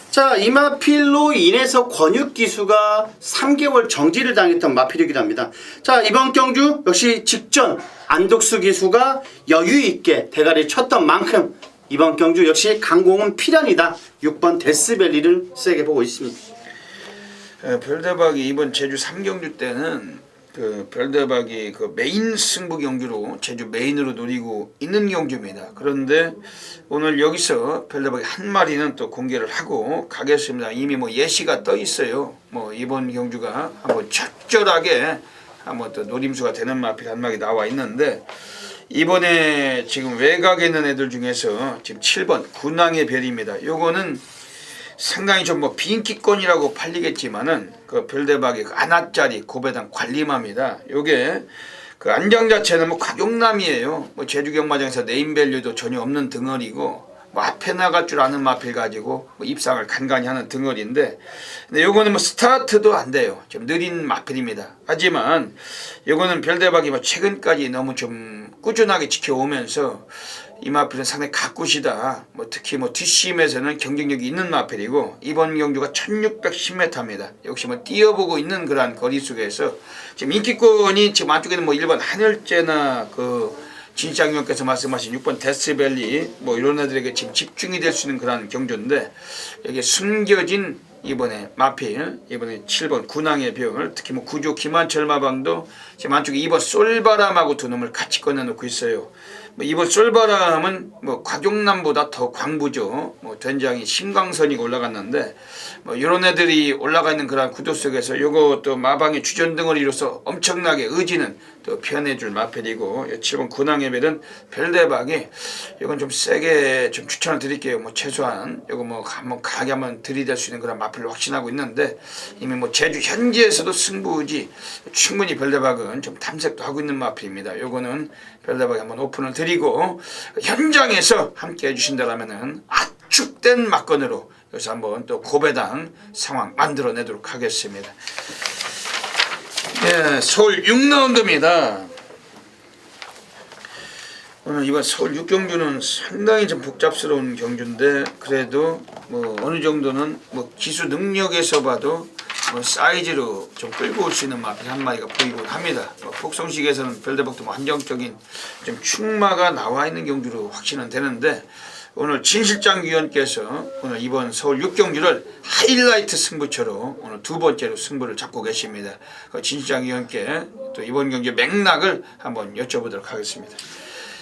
자, 이 마필로 인해서 권육 기수가 3개월 정지를 당했던 마필이기도 합니다. 자, 이번 경주 역시 직전 안독수 기수가 여유 있게 대가리를 쳤던 만큼 이번 경주 역시 강공은 필연이다. 6번 데스벨리를 세게 보고 있습니다. 별대박이 이번 제주 3경주 때는 그 별대박이 그 메인 승부 경주로 제주 메인으로 노리고 있는 경주입니다. 그런데 오늘 여기서 별대박이 한 마리는 또 공개를 하고 가겠습니다. 이미 뭐 예시가 떠 있어요. 뭐 이번 경주가 한번 적절하게 한번 또 노림수가 되는 마필 한 마리 나와 있는데, 이번에 지금 외곽에 있는 애들 중에서 지금 7번 군왕의 별입니다. 요거는 상당히 좀 뭐 비인기권이라고 팔리겠지만은 그 별대박이 그 안압짜리 고배당 관리마입니다. 요게 그 안장 자체는 뭐 가격남이에요. 뭐 제주 경마장에서 네임밸류도 전혀 없는 덩어리고, 뭐 앞에 나갈 줄 아는 마필 가지고 뭐 입상을 간간히 하는 덩어리인데, 근데 요거는 뭐 스타트도 안 돼요. 좀 느린 마필입니다. 하지만 요거는 별대박이 뭐 최근까지 너무 좀 꾸준하게 지켜오면서 이 마필은 상당히 가꾸시다. 뭐 특히 뭐 뒷심에서는 경쟁력이 있는 마필이고, 이번 경주가 1610m입니다. 역시 뭐 뛰어보고 있는 그러한 거리 속에서 지금 인기권이 지금 안쪽에는 뭐 1번 하늘재나 그 진실장 위원께서 말씀하신 6번 데스밸리 뭐 이런 애들에게 지금 집중이 될 수 있는 그러한 경주인데, 여기에 숨겨진 이번에 마필, 이번에 7번 군왕의 별, 특히 뭐 구조 김한철 마방도 지금 안쪽에 2번 솔바람하고 두 놈을 같이 꺼내놓고 있어요. 뭐 이번 솔바람은 뭐 곽용남보다 더 광부죠. 뭐 된장이 심광선이 올라갔는데, 뭐 이런 애들이 올라가 있는 그런 구도 속에서 요거 또 마방의 주전 덩어리로서 엄청나게 의지는 또 표현해줄 마필이고, 7번 군왕의 별은 별대박이 이건 좀 세게 좀 추천을 드릴게요. 뭐 최소한 요거 뭐 한번 강하게 한번 들이댈 수 있는 그런 마필로 확신하고 있는데, 이미 뭐 제주 현지에서도 승부지 충분히 별대박은 좀 탐색도 하고 있는 마필입니다. 요거는 별대박이 한번 오픈을 드리고, 현장에서 함께 해주신다라면은 압축된 막건으로 여기서 한번 또 고배당 상황 만들어내도록 하겠습니다. 네, 서울 6라운드입니다. 오늘 이번 서울 6경주는 상당히 좀 복잡스러운 경주인데, 그래도 뭐 어느 정도는 뭐 기수 능력에서 봐도 뭐 사이즈로 좀 끌고 올 수 있는 마필 한 마리가 보이곤 합니다. 뭐 폭성식에서는 별대박도 뭐 한정적인 좀 충마가 나와 있는 경주로 확신은 되는데, 오늘 진실장 위원께서 오늘 이번 서울 6경주를 하이라이트 승부처로 오늘 두 번째로 승부를 잡고 계십니다. 그 진실장 위원께 또 이번 경주 맥락을 한번 여쭤보도록 하겠습니다.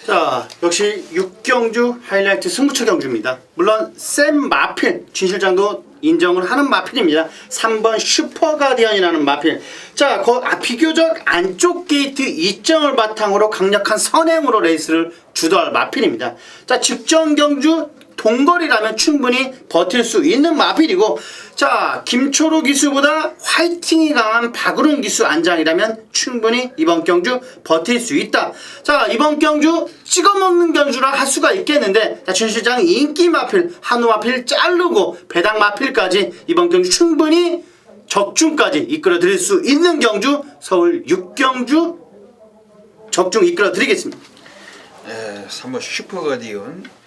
자, 역시 6경주 하이라이트 승부처 경주입니다. 물론 샘 마필, 진 실장도 인정을 하는 마필입니다. 3번 슈퍼가디언이라는 마필. 자, 비교적 안쪽 게이트 이점을 바탕으로 강력한 선행으로 레이스를 주도할 마필입니다. 자, 직전 경주 동거리라면 충분히 버틸 수 있는 마필이고, 자, 김초로 기수보다 화이팅이 강한 박우른 기수 안장이라면 충분히 이번 경주 버틸 수 있다. 자, 이번 경주 찍어먹는 경주라 할 수가 있겠는데, 자, 진 실장이 인기 마필, 한우 마필 자르고 배당 마필까지 이번 경주 충분히 적중까지 이끌어 드릴 수 있는 경주, 서울 6경주 적중 이끌어 드리겠습니다. 네, 3번 슈퍼가디언.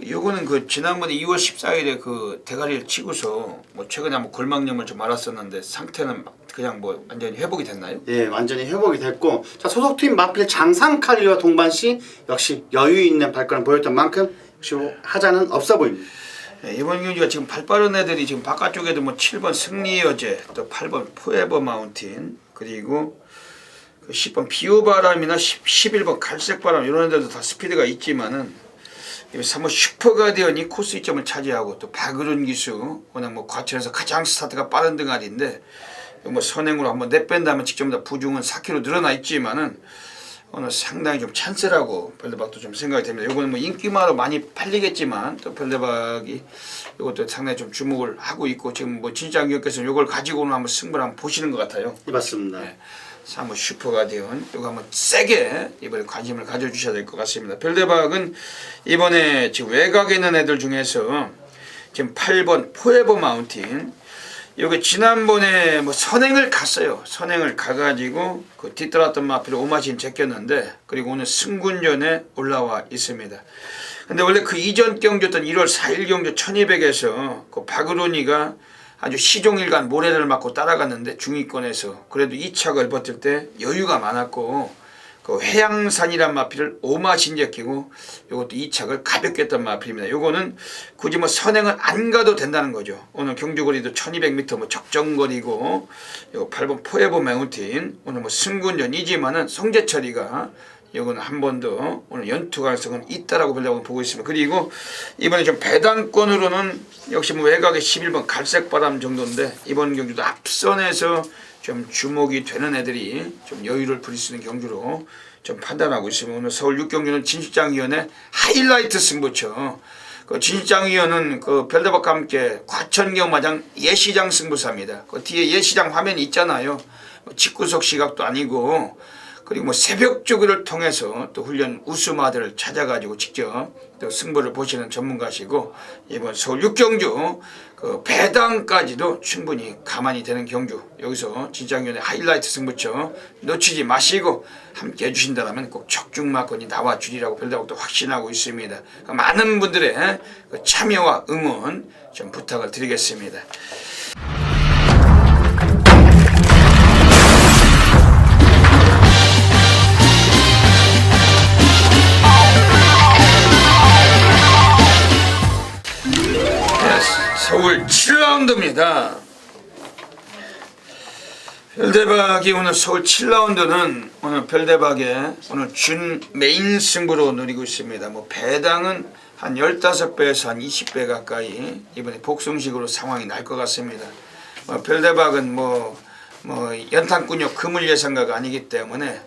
요거는 그 지난번에 2월 14일에 그 대가리를 치고서 뭐 최근에 한번 골망염을 좀 알았었는데, 상태는 그냥 뭐 완전히 회복이 됐나요? 예, 완전히 회복이 됐고, 자, 소속팀 마필 장상칼리와 동반시 역시 여유 있는 발걸음 보였던 만큼 역시 하자는 없어 보입니다. 네, 이번 경기가 지금 발 빠른 애들이 지금 바깥쪽에도 뭐 7번 승리의 여제, 또 8번 포에버 마운틴, 그리고 그 10번 비오바람이나 11번 갈색바람 이런 애들도 다 스피드가 있지만은, 3번 슈퍼가디언이 코스 2점을 차지하고, 또 박으른 기수 워낙 뭐 과천에서 가장 스타트가 빠른 등알인데, 뭐 선행으로 한번 내뺀다면 직전보다 부중은 4kg 늘어나 있지만은 오늘 상당히 좀 찬스라고 별대박도 좀 생각이 됩니다. 요거는 뭐 인기마로 많이 팔리겠지만, 또 별대박이 요것도 상당히 좀 주목을 하고 있고, 지금 뭐 진실장 위원께서는 요걸 가지고는 한번 승부를 한번 보시는 것 같아요. 네, 맞습니다. 네. 3번 슈퍼가디언 이거 한번 세게 이번에 관심을 가져주셔야 될 것 같습니다. 별대박은 이번에 지금 외곽에 있는 애들 중에서 지금 8번 포에버 마운틴, 여기 지난번에 뭐 선행을 갔어요. 선행을 가가지고 그 뒤따랐던 마필을 오마신 제꼈는데, 그리고 오늘 승군전에 올라와 있습니다. 근데 원래 그 이전 경주였던 1월 4일 경주 1200에서 그 박으론이가 아주 시종일관 모래를 맞고 따라갔는데 중위권에서 그래도 2착을 버틸 때 여유가 많았고, 그 해양산이란 마필을 오마신 제끼고 이것도 2착을 가볍게 했던 마필입니다. 요거는 굳이 뭐 선행을 안 가도 된다는 거죠. 오늘 경주거리도 1200m 뭐 적정거리고, 요 8번 포에버 마운틴 오늘 뭐 승군전이지만은 성재철이가 이거는 한 번 더 오늘 연투 가능성은 있다라고 보고 있습니다. 그리고 이번에 좀 배당권으로는 역시 뭐 외곽의 11번 갈색바람 정도인데, 이번 경주도 앞선에서 좀 주목이 되는 애들이 좀 여유를 부릴 수 있는 경주로 좀 판단하고 있습니다. 오늘 서울 6경주는 진실장위원회 하이라이트 승부처. 그 진실장위원은 그 별대박과 함께 과천경마장 예시장 승부사입니다. 그 뒤에 예시장 화면이 있잖아요. 직구석 시각도 아니고, 그리고 뭐 새벽 조기를 통해서 또 훈련 우수마들을 찾아가지고 직접 또 승부를 보시는 전문가시고, 이번 서울 6경주 그 배당까지도 충분히 가만히 되는 경주, 여기서 진장위원회 하이라이트 승부처 놓치지 마시고 함께 해주신다면 꼭 적중마건이 나와주리라고 별다국도 확신하고 있습니다. 많은 분들의 그 참여와 응원 좀 부탁을 드리겠습니다. 서울 7라운드입니다. 별대박이 오늘 서울 7라운드는 오늘 별대박의 오늘 준 메인 승부로 누리고 있습니다. 뭐 배당은 한 15배에서 한 20배 가까이 이번에 복승식으로 상황이 날 것 같습니다. 별대박은 뭐 연탄꾼역 그물 예상가가 아니기 때문에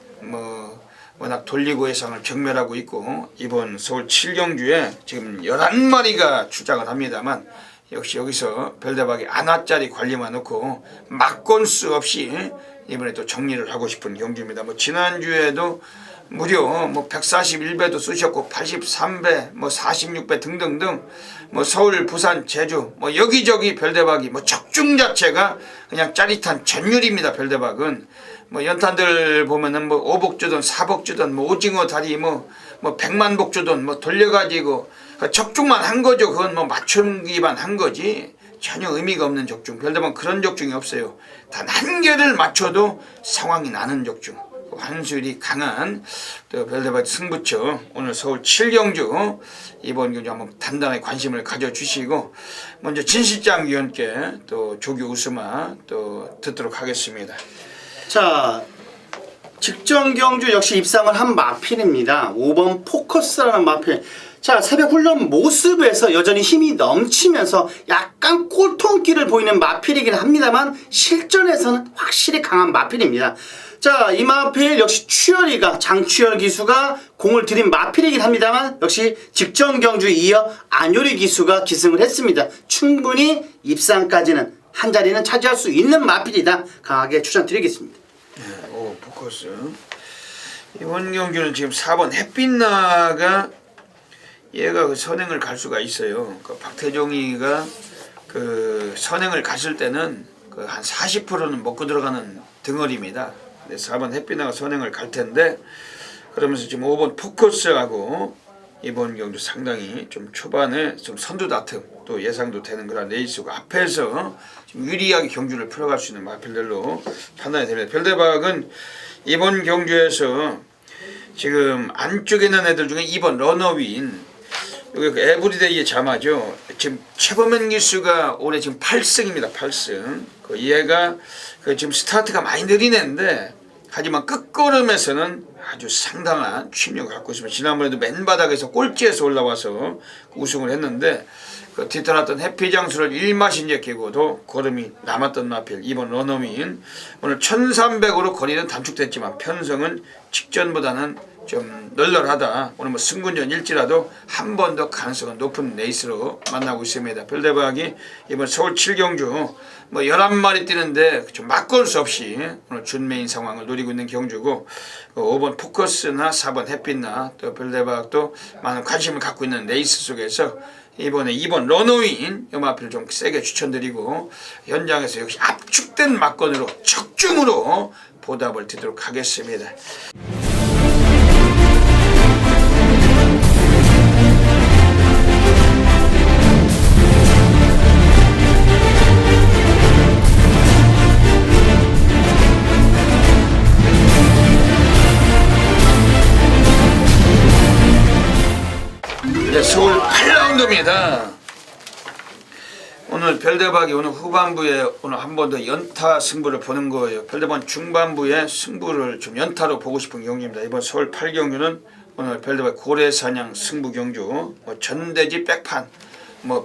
워낙 돌리고 예상을 경멸하고 있고, 이번 서울 7경주에 지금 11마리가 출장을 합니다만, 역시 여기서 별대박이 안화짜리 관리만 놓고 막건수 없이 이번에 또 정리를 하고 싶은 경주입니다. 뭐 지난주에도 무려 뭐 141배도 쏘셨고 83배, 뭐 46배 등등등, 뭐 서울, 부산, 제주 뭐 여기저기 별대박이 뭐 적중 자체가 그냥 짜릿한 전율입니다. 별대박은 뭐 연탄들 보면은 뭐 오복주든 사복주든 뭐 오징어 다리 뭐 백만복주든 뭐 돌려가지고 적중만 한 거죠. 그건 뭐 맞춤기만 한 거지 전혀 의미가 없는 적중. 별대박 그런 적중이 없어요. 단 한 개를 맞춰도 상황이 나는 적중. 환수율이 강한 또 별대박 승부처 오늘 서울 7경주 이번 경주 한번 단단하게 관심을 가져주시고, 먼저 진실장 위원께 또 조교 우스마 또 듣도록 하겠습니다. 자, 직전 경주 역시 입상을 한 마필입니다. 5번 포커스라는 마필. 자, 새벽 훈련 모습에서 여전히 힘이 넘치면서 약간 꼴통기를 보이는 마필이긴 합니다만 실전에서는 확실히 강한 마필입니다. 자, 이 마필 역시 추열이가 장추열 기수가 공을 들인 마필이긴 합니다만 역시 직전 경주에 이어 안효리 기수가 기승을 했습니다. 충분히 입상까지는 한 자리는 차지할 수 있는 마필이다. 강하게 추천드리겠습니다. 오, 포커스. 이번 경주는 지금 4번 햇빛나가 얘가 그 선행을 갈 수가 있어요. 그 박태종이가 그 선행을 갔을 때는 그 한 40%는 먹고 들어가는 덩어리입니다. 4번 햇빛나가 선행을 갈 텐데, 그러면서 지금 5번 포커스하고 이번 경주 상당히 좀 초반에 좀 선두 다툼 또 예상도 되는 그런 레이스고, 앞에서 지금 유리하게 경주를 풀어갈 수 있는 마필들로 판단이 됩니다. 별대박은 이번 경주에서 지금 안쪽에 있는 애들 중에 2번 러너윈, 여기 그 에브리데이의 자마죠. 지금 최범현 기수가 올해 지금 8승입니다. 8승. 그 얘가 그 지금 스타트가 많이 느린 애인데, 하지만 끝걸음에서는 아주 상당한 취임력을 갖고 있습니다. 지난번에도 맨바닥에서 꼴찌에서 올라와서 우승을 했는데, 그 뒤따랐던 해피장수를 1마신 제끼고도 걸음이 남았던 마필 2번 러너민. 오늘 1300으로 거리는 단축됐지만 편성은 직전보다는 좀 널널하다. 오늘 뭐 승군전일지라도 한 번 더 가능성은 높은 레이스로 만나고 있습니다. 별대박이 이번 서울 7경주 뭐 11마리 뛰는데 좀 막걸 수 없이 오늘 준메인 상황을 노리고 있는 경주고, 5번 포커스나 4번 햇빛나 또 별대박도 많은 관심을 갖고 있는 레이스 속에서 이번에 2번 러너윈 이 마필 좀 세게 추천드리고 현장에서 역시 압축된 막건으로 적중으로 보답을 드리도록 하겠습니다. 네, 서울 8라운드입니다. 오늘 별대박이 오늘 후반부에 오늘 한 번 더 연타 승부를 보는 거예요. 별대박 중반부에 승부를 좀 연타로 보고 싶은 경기입니다. 이번 서울 8경주는 오늘 별대박 고래사냥 승부 경주 전대지 백판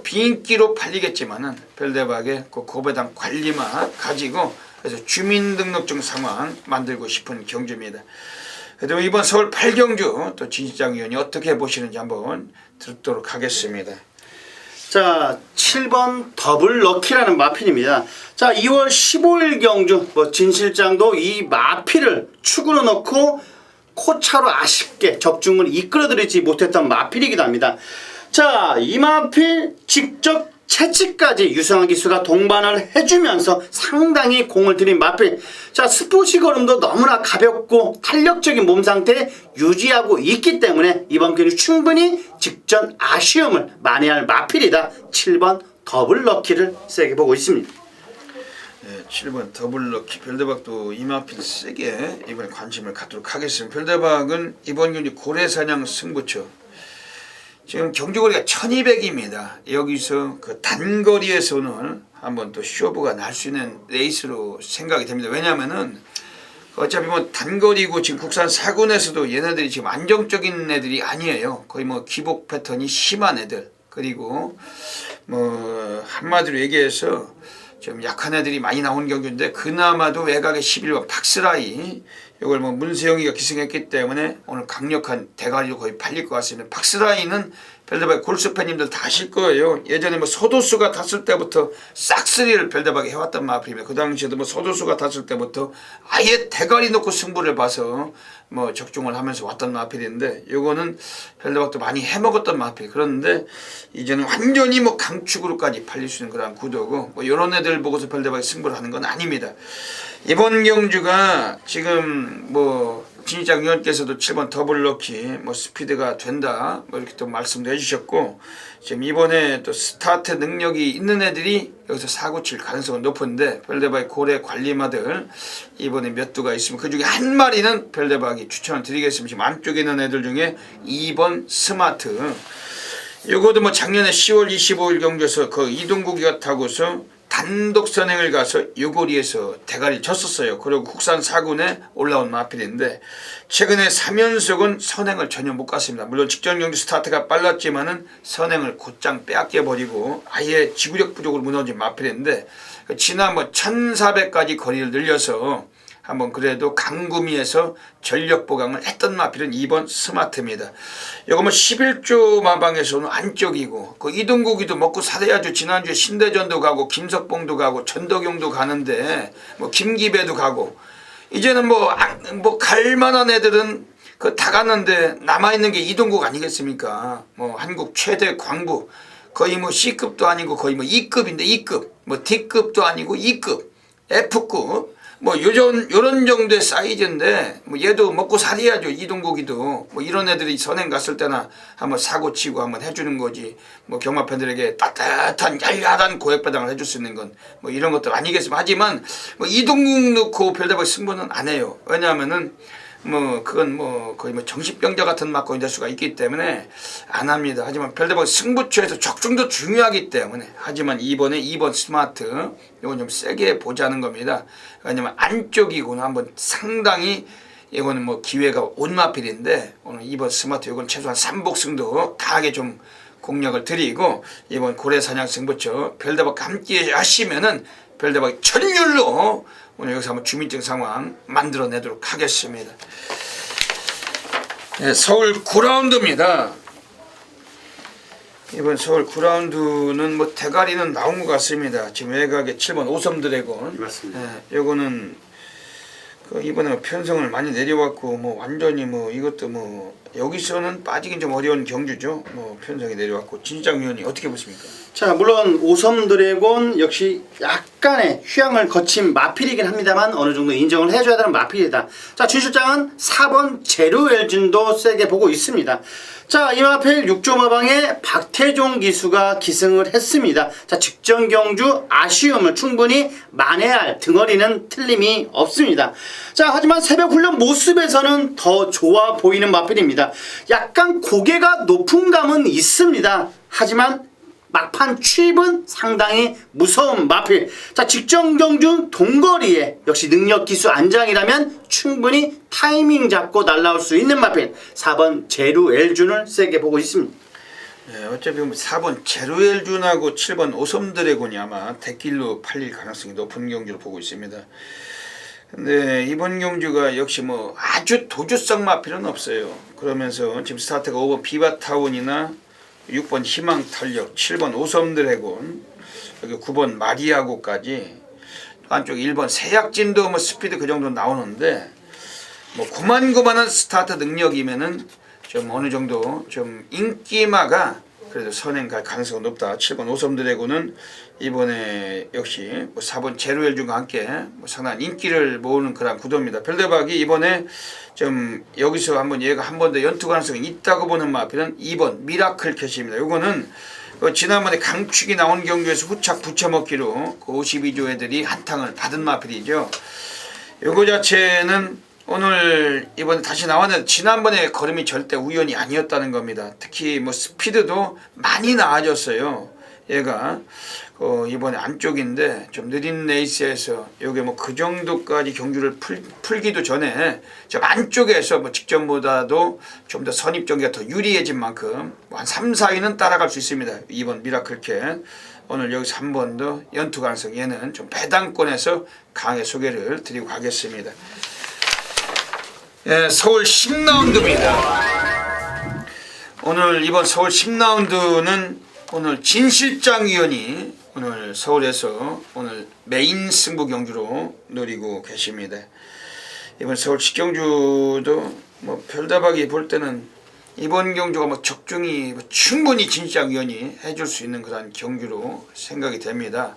비인기로 팔리겠지만은 별대박의 그 고배당 관리만 가지고 그래서 주민등록증 상황 만들고 싶은 경주입니다. 그리고 이번 서울 8경주 또 진시장 위원이 어떻게 보시는지 한번 듣도록 하겠습니다. 자, 7번 더블 럭키라는 마필입니다. 자, 2월 15일 경주 진 실장도 이 마필을 축으로 넣고 코차로 아쉽게 적중을 이끌어들이지 못했던 마필이기도 합니다. 자, 이 마필 직접 채찍까지 유성환 기수가 동반을 해주면서 상당히 공을 들인 마필. 자, 스포츠 걸음도 너무나 가볍고 탄력적인 몸 상태에 유지하고 있기 때문에 이번 경기 충분히 직전 아쉬움을 만회할 마필이다. 7번 더블 럭키를 세게 보고 있습니다. 네, 7번 더블 럭키 별대박도 이 마필 세게 이번에 관심을 갖도록 하겠습니다. 별대박은 이번 경기 고래사냥 승부처 지금 경주거리가 1200입니다. 여기서 그 단거리에서는 한번 또 쇼부가 날 수 있는 레이스로 생각이 됩니다. 왜냐하면은 어차피 단거리고 지금 국산 4군에서도 얘네들이 지금 안정적인 애들이 아니에요. 거의 기복 패턴이 심한 애들. 그리고 한마디로 얘기해서 좀 약한 애들이 많이 나온 경주인데 그나마도 외곽의 11번 박스라이 이걸 문세영이가 기승했기 때문에 오늘 강력한 대가리로 거의 팔릴 것 같습니다. 박스라이는 별대박 골수팬님들 다 아실 거예요. 예전에 소도수가 탔을 때부터 싹쓸이를 별대박이 해왔던 마필입니다. 그 당시에도 소도수가 탔을 때부터 아예 대가리 놓고 승부를 봐서 적중을 하면서 왔던 마필인데 요거는 별대박도 많이 해먹었던 마필. 그런데 이제는 완전히 강축으로까지 팔릴 수 있는 그런 구도고 요런 애들 보고서 별대박이 승부를 하는 건 아닙니다. 이번 경주가 지금 진시장 위원께서도 7번 더블 럭키 스피드가 된다 이렇게 또 말씀도 해주셨고 지금 이번에 또 스타트 능력이 있는 애들이 여기서 사고 칠 가능성은 높은데 별대박의 고래 관리마들 이번에 몇 두가 있으면 그 중에 한 마리는 별대박이 추천을 드리겠습니다. 지금 안쪽에 있는 애들 중에 2번 스마트 요거도 작년에 10월 25일 경주에서 그 이동국이가 타고서 단독 선행을 가서 요거리에서 대가리 쳤었어요. 그리고 국산 4군에 올라온 마필인데 최근에 3연속은 선행을 전혀 못 갔습니다. 물론 직전 경주 스타트가 빨랐지만은 선행을 곧장 빼앗겨버리고 아예 지구력 부족으로 무너진 마필인데 지난 1400까지 거리를 늘려서 한번 그래도 강구미에서 전력 보강을 했던 마필은 2번 스마트입니다. 이거 11조 마방에서는 안쪽이고 그 이동국이도 먹고 살아야죠. 지난주에 신대전도 가고 김석봉도 가고 전덕용도 가는데 김기배도 가고 이제는 갈만한 애들은 다 갔는데 남아있는 게 이동국 아니겠습니까? 한국 최대 광부 거의 C급도 아니고 거의 E급인데 E급 D급도 아니고 E급 F급 요런 정도의 사이즈인데 얘도 먹고 살아야죠. 이동국이도 이런 애들이 선행 갔을 때나 한번 사고 치고 한번 해주는 거지 경마팬들에게 따뜻한 얄얄한 고액배당을 해줄 수 있는 건 이런 것들 아니겠습니까? 하지만 이동국 넣고 별대박 승부는 안 해요. 왜냐하면은 그건 거의 정신병자 같은 막건이 될 수가 있기 때문에 안 합니다. 하지만 별대박 승부처에서 적중도 중요하기 때문에 하지만 이번에 2번 스마트 이건 좀 세게 보자는 겁니다. 왜냐면 안쪽이고는 한번 상당히 이거는 기회가 온 마필인데 오늘 2번 스마트 이건 최소한 3복승도 강하게 좀 공략을 드리고 이번 고래사냥 승부처 별대박 함께 하시면은 별대박 전율로 오늘 여기서 한번 주민증 상황 만들어내도록 하겠습니다. 네, 서울 9라운드입니다. 이번 서울 9라운드는 대가리는 나온 것 같습니다. 지금 외곽에 7번 오섬 드래곤. 맞습니다. 네, 요거는 그 이번에 편성을 많이 내려왔고 뭐 완전히 뭐 이것도 뭐 여기서는 빠지긴 좀 어려운 경주죠. 뭐 편성이 내려왔고 진장 위원이 어떻게 보십니까? 자, 물론 오섬 드래곤 역시 약간의 휴양을 거친 마필이긴 합니다만 어느 정도 인정을 해줘야 되는 마필이다. 자, 준 실장은 4번 제루엘준도 세게 보고 있습니다. 자, 이 마필 6조마방에 박태종 기수가 기승을 했습니다. 자, 직전 경주 아쉬움을 충분히 만회할 등어리는 틀림이 없습니다. 자, 하지만 새벽 훈련 모습에서는 더 좋아 보이는 마필입니다. 약간 고개가 높은 감은 있습니다. 하지만 막판 취입은 상당히 무서운 마필. 자, 직전 경주 동거리에 역시 능력 기수 안장이라면 충분히 타이밍 잡고 날라올 수 있는 마필. 4번 제루엘준을 세게 보고 있습니다. 네, 어차피 4번 제루엘준하고 7번 오섬 드래곤이 아마 대길로 팔릴 가능성이 높은 경주로 보고 있습니다. 근데 이번 경주가 역시 뭐 아주 도주성 마필은 없어요. 그러면서 지금 스타트가 5번 비바타운이나 6번 희망탄력, 7번 오섬 드래곤, 여기 9번 마리아고까지 안쪽 1번 세약진도 뭐 스피드 그 정도 나오는데 뭐 고만고만한 스타트 능력이면은 좀 어느 정도 좀 인기마가 그래도 선행 갈 가능성이 높다. 7번 오섬 드래곤은 이번에 역시 뭐 4번 제루엘준과 함께 뭐 상당한 인기를 모으는 그런 구도입니다. 별대박이 이번에 좀 여기서 한번 얘가 한 번 더 연투 가능성이 있다고 보는 마필은 2번 미라클 캐시입니다. 요거는 지난번에 강축이 나온 경주에서 후착 붙여먹기로 그 52조 애들이 한탕을 받은 마필이죠. 요거 자체는 오늘 이번에 다시 나왔는데 지난번에 걸음이 절대 우연이 아니었다는 겁니다. 특히 뭐 스피드도 많이 나아졌어요. 얘가 이번에 안쪽인데 좀 느린 레이스에서 요게 뭐 그 정도까지 경주를 풀기도 전에 좀 안쪽에서 뭐 직전보다도 좀 더 선입전개가 더 유리해진 만큼 한 3, 4위는 따라갈 수 있습니다. 2번 미라클캣 오늘 여기서 한 번 더 연투 가능성 얘는 좀 배당권에서 강하게 소개를 드리고 가겠습니다. 예, 서울 10라운드입니다. 오늘 이번 서울 10라운드는 오늘 진 실장위원이 오늘 서울에서 오늘 메인 승부 경주로 노리고 계십니다. 이번 서울 10경주도 뭐 별다박이 볼 때는 이번 경주가 뭐 적중이 뭐 충분히 진 실장위원이 해줄 수 있는 그런 경주로 생각이 됩니다.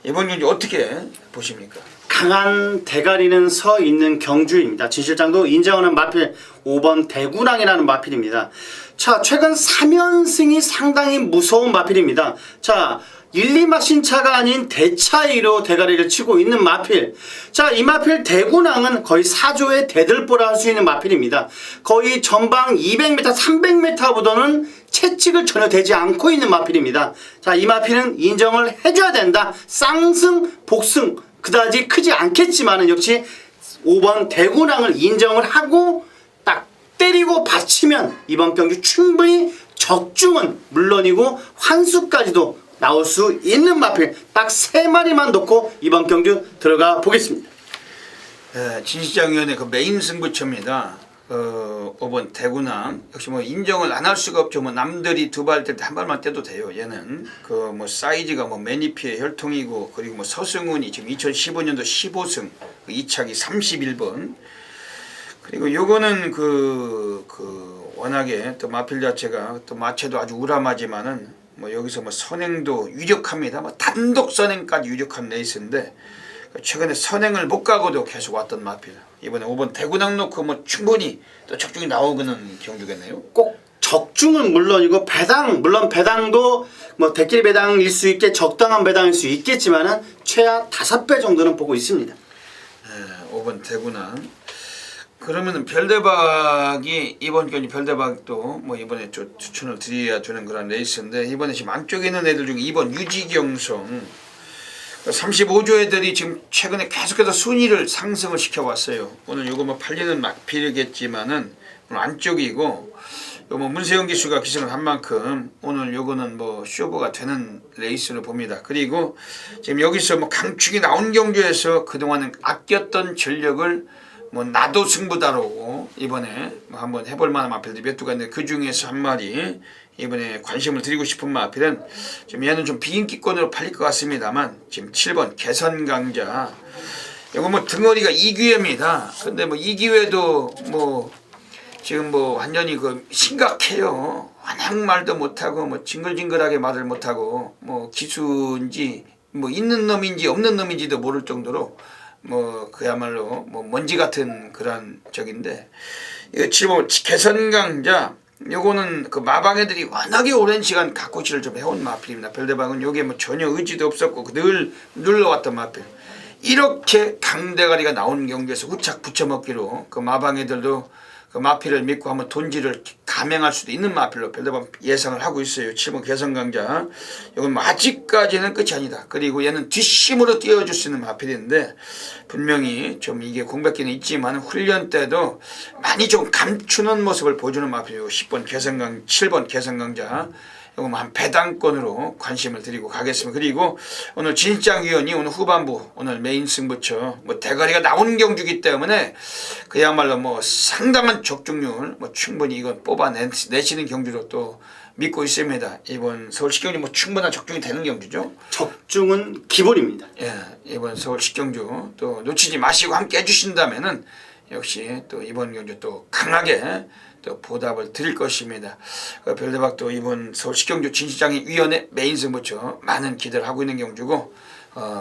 이번 경주 어떻게 보십니까? 강한 대가리는 서 있는 경주입니다. 진 실장도 인정하는 마필 5번 대구랑이라는 마필입니다. 자, 최근 3연승이 상당히 무서운 마필입니다. 자, 1, 2마신 차가 아닌 대차이로 대가리를 치고 있는 마필. 자, 이 마필 대구랑은 거의 4조의 대들보라 할 수 있는 마필입니다. 거의 전방 200m, 300m보다는 채찍을 전혀 대지 않고 있는 마필입니다. 자, 이 마필은 인정을 해줘야 된다. 쌍승, 복승 그다지 크지 않겠지만은 역시 5번 대구랑을 인정을 하고 딱 때리고 받치면 이번 경주 충분히 적중은 물론이고 환수까지도 나올 수 있는 마필 딱 3마리만 놓고 이번 경주 들어가 보겠습니다. 네, 진시장위원회 그 메인 승부처입니다. 5번 대구남 역시 뭐 인정을 안 할 수가 없죠. 뭐 남들이 두 발 뗄 때 한 발만 떼도 돼요. 얘는 그 뭐 사이즈가 뭐 매니피의 혈통이고 그리고 뭐 서승훈이 지금 2015년도 15승 그 이착이 31번 그리고 요거는 워낙에 또 마필 자체가 또 마체도 아주 우람하지만은 뭐 여기서 뭐 선행도 유력합니다. 뭐 단독 선행까지 유력한 레이스인데 최근에 선행을 못 가고도 계속 왔던 마필. 이번에 5번 대구당 놓고 뭐 충분히 또 적중이 나오는 경주겠네요. 꼭 적중은 물론이고 배당 물론 배당도 뭐 대길 배당일 수 있게 적당한 배당일 수 있겠지만은 최하 5배 정도는 보고 있습니다. 네, 5번 대구남. 그러면은 별대박이 이번 경기 별대박도 뭐 이번에 좀 추천을 드려야 되는 그런 레이스인데 이번에 지금 안쪽에 있는 애들 중에 2번 유지경성 35조 애들이 지금 최근에 계속해서 순위를 상승을 시켜왔어요. 오늘 요거 뭐 팔리는 막필이겠지만은 오늘 안쪽이고 요 뭐 문세영 기수가 기승을 한 만큼 오늘 요거는 뭐 쇼부가 되는 레이스로 봅니다. 그리고 지금 여기서 뭐 강축이 나온 경주에서 그동안은 아꼈던 전력을 뭐 나도 승부다로 이번에 뭐 한번 해볼 만한 마필들이 몇 두가 있는데 그 중에서 한 마리 이번에 관심을 드리고 싶은 마필은 지금 얘는 좀 비인기권으로 팔릴 것 같습니다만 지금 7번 개선강자 이거 뭐 등어리가 2기회입니다. 근데 뭐 2기회도 뭐 지금 뭐 완전히 그 심각해요. 완양 말도 못하고 뭐 징글징글하게 말을 못하고 뭐 기수인지 뭐 있는 놈인지 없는 놈인지도 모를 정도로 뭐 그야말로 뭐 먼지 같은 그런 적인데, 이거 지금 개선강자 요거는 그 마방애들이 워낙에 오랜 시간 각고치를 좀 해온 마필입니다. 별대방은 요게 뭐 전혀 의지도 없었고 늘 눌러왔던 마필. 이렇게 강대가리가 나온 경기에서 후착 붙여먹기로 그 마방애들도 그 마필을 믿고 한번 돈지를 감행할 수도 있는 마필로 별대방 예상을 하고 있어요. 7번 개선강자. 이건 뭐 아직까지는 끝이 아니다. 그리고 얘는 뒷심으로 띄워줄 수 있는 마필인데, 분명히 좀 이게 공백기는 있지만 훈련 때도 많이 좀 감추는 모습을 보여주는 마필이고, 10번 개선강, 7번 개선강자. 이거 한 배당권으로 관심을 드리고 가겠습니다. 그리고 오늘 진입장위원이 오늘 후반부 오늘 메인 승부처 뭐 대가리가 나온 경주기 때문에 그야말로 뭐 상당한 적중률 뭐 충분히 이건 뽑아내시는 경주로 또 믿고 있습니다. 이번 서울시경주 뭐 충분한 적중이 되는 경주죠. 적중은 기본입니다. 예, 이번 서울시경주 또 놓치지 마시고 함께 해주신다면은 역시 또 이번 경주 또 강하게 또 보답을 드릴 것입니다. 별대박도 이번 서울시경주 진시장의 위원회 메인 승부처 많은 기대를 하고 있는 경주고,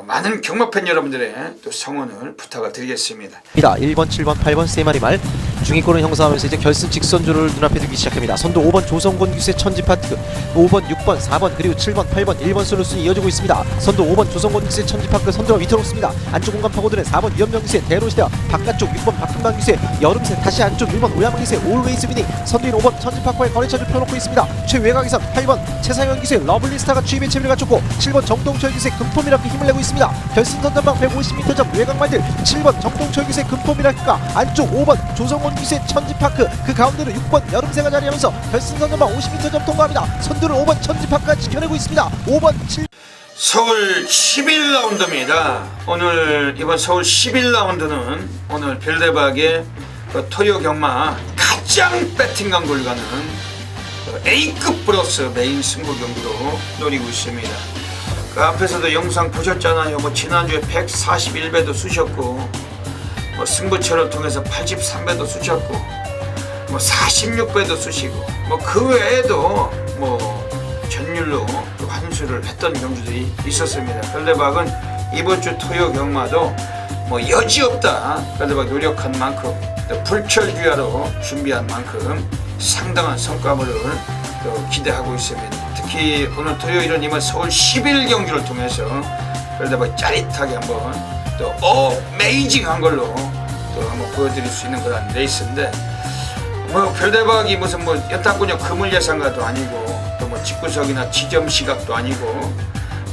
많은 경마팬 여러분들의 또 성원을 부탁을 드리겠습니다. 1번, 7번, 8번 세 마리 말 중위권을 형성하면서 이제 결승 직선주를 눈앞에 두기 시작합니다. 선두 5번 조성곤 기수의 천지파크, 5번, 6번, 4번 그리고 7번, 8번, 1번 순으로 순위 이어지고 있습니다. 선두 5번 조성곤 기수의 천지파크 선두가 위태롭습니다. 안쪽 공간 파고드는 4번 위험명 기수의 대로시대와 바깥쪽 6번 박금방 기수의 여름새, 다시 안쪽 1번 오야만 기수의 올웨이스 위닝, 선두인 5번 천지파크와의 거래차를 펴놓고 있습니다. 최외곽에선 8번 최상현 기수의 러블리스타가 추입의 체비를 갖췄고 7번 정동철 기수의 금포미라크 힘을 내고 있습니다. 결승 선전방 150m 전 외곽말들 7번 정동철 기수의 금포미라크가 안쪽 5번 조성곤 기수의 천지파크, 그 가운데로 6번 여름새가 자리하면서 결승 선전방 50m 전 통과합니다. 선두를 5번 천지파크가 지켜내고 있습니다. 5번 7 서울 11라운드입니다. 오늘 이번 서울 11라운드는 오늘 별대박의 그 토요 경마 가장 배팅 강도를 가는 A급 플러스 메인 승부 경기로 노리고 있습니다. 그 앞에서도 영상 보셨잖아요. 뭐 지난주에 141배도 쑤셨고, 뭐 승부처를 통해서 83배도 쑤셨고, 뭐 46배도 쑤시고, 뭐 그 외에도 뭐 전율로 또 환수를 했던 경주들이 있었습니다. 별대박은 이번 주 토요 경마도 뭐 여지없다. 별대박 노력한 만큼 또 불철주야로 준비한 만큼 상당한 성과물을 또 기대하고 있습니다. 특히 오늘 토요일은 이번 서울 11 경주를 통해서 별대박 짜릿하게 한번 또 어메이징한 걸로 또 한번 보여드릴 수 있는 그런 레이스인데, 뭐 별대박이 무슨 뭐 연탄군역 그물 예상가도 아니고 또 뭐 직구석이나 지점 시각도 아니고,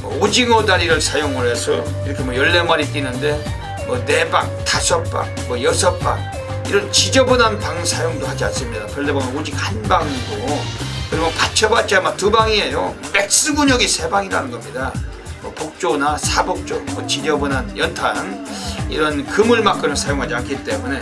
뭐 오징어 다리를 사용을 해서 이렇게 뭐 14마리 뛰는데 뭐 4방, 5방, 뭐 6방 이런 지저분한 방 사용도 하지 않습니다. 별대박은 오직 한 방이고, 그리고 받쳐봤자 아마 2방이에요. 맥스 근육이 3방이라는 겁니다. 뭐 복조나 사복조, 뭐 지저분한 연탄 이런 그물 막건을 사용하지 않기 때문에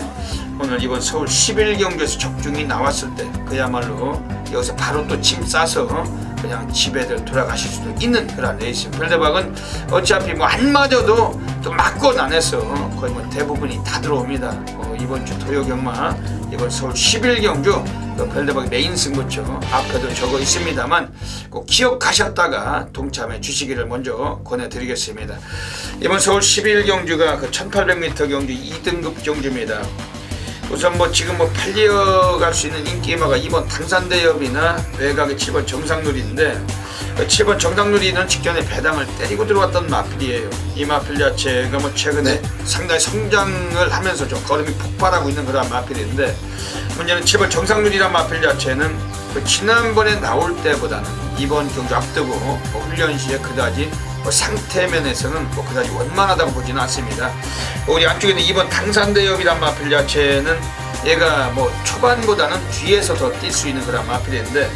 오늘 이번 서울 11경주에서 적중이 나왔을 때 그야말로 여기서 바로 또 짐 싸서 그냥 집에들 돌아가실 수도 있는 그런 레이스. 별대박은 어차피 뭐 안 맞아도 또 맞건 안 해서 거의 뭐 대부분이 다 들어옵니다. 이번 주 토요경마 이번 서울 11경주 별대박의 메인 승부처 앞에도 적어 있습니다만 꼭 기억하셨다가 동참해 주시기를 먼저 권해드리겠습니다. 이번 서울 11경주가 그 1800m 경주 2등급 경주입니다. 우선 뭐 지금 뭐 팔려갈 수 있는 인기마가 2번 당산대엽이나 외곽의 7번 정상누리인데, 7번 정상누리는 직전에 배당을 때리고 들어왔던 마필이에요. 이 마필 자체가 뭐 최근에 상당히 성장을 하면서 좀 걸음이 폭발하고 있는 그런 마필인데, 문제는 7번 정상누리란 마필 자체는 그 지난번에 나올 때보다는 이번 경주 앞두고 뭐 훈련 시에 그다지 뭐 상태 면에서는 뭐 그다지 원만하다고 보지는 않습니다. 우리 안쪽에는 이번 당산대엽이란 마필 자체는 얘가 뭐 초반보다는 뒤에서 더 뛸 수 있는 그런 마필인데,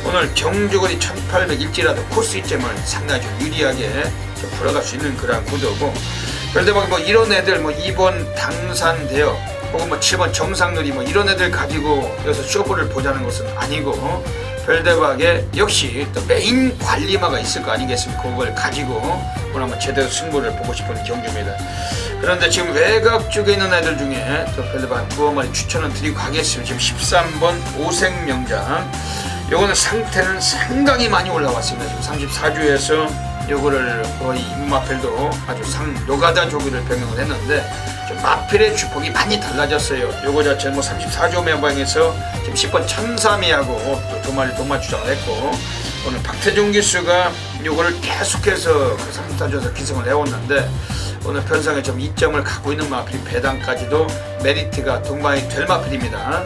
오늘 경주거리 1800일지라도 코스 이점을 상당히 좀 유리하게 좀 풀어갈 수 있는 그런 구도고, 별대박 뭐 이런 애들 뭐 2번 당산대엽 혹은 뭐 7번 정상누리 뭐 이런 애들 가지고 여기서 쇼부를 보자는 것은 아니고, 별대박에 역시 또 메인 관리마가 있을 거 아니겠습니까? 그걸 가지고 오늘 한번 제대로 승부를 보고 싶은 경주입니다. 그런데 지금 외곽 쪽에 있는 애들 중에 또 별대박 두어 마리 추천을 드리고 가겠습니다. 지금 13번 오색명장, 요거는 상태는 상당히 많이 올라왔습니다. 지금 34주에서 요거를 거의 입마필도 아주 노가다 조기를 병행을 했는데 좀 마필의 주폭이 많이 달라졌어요. 요거 자체는 뭐 34조 매방에서 지금 10번 천삼이하고 또 두 마리 동마 주장을 했고, 오늘 박태종 기수가 요거를 계속해서 그 34조에서 기승을 해왔는데 오늘 편성에 좀 이점을 갖고 있는 마필이 배당까지도 메리트가 동반이 될 마필입니다.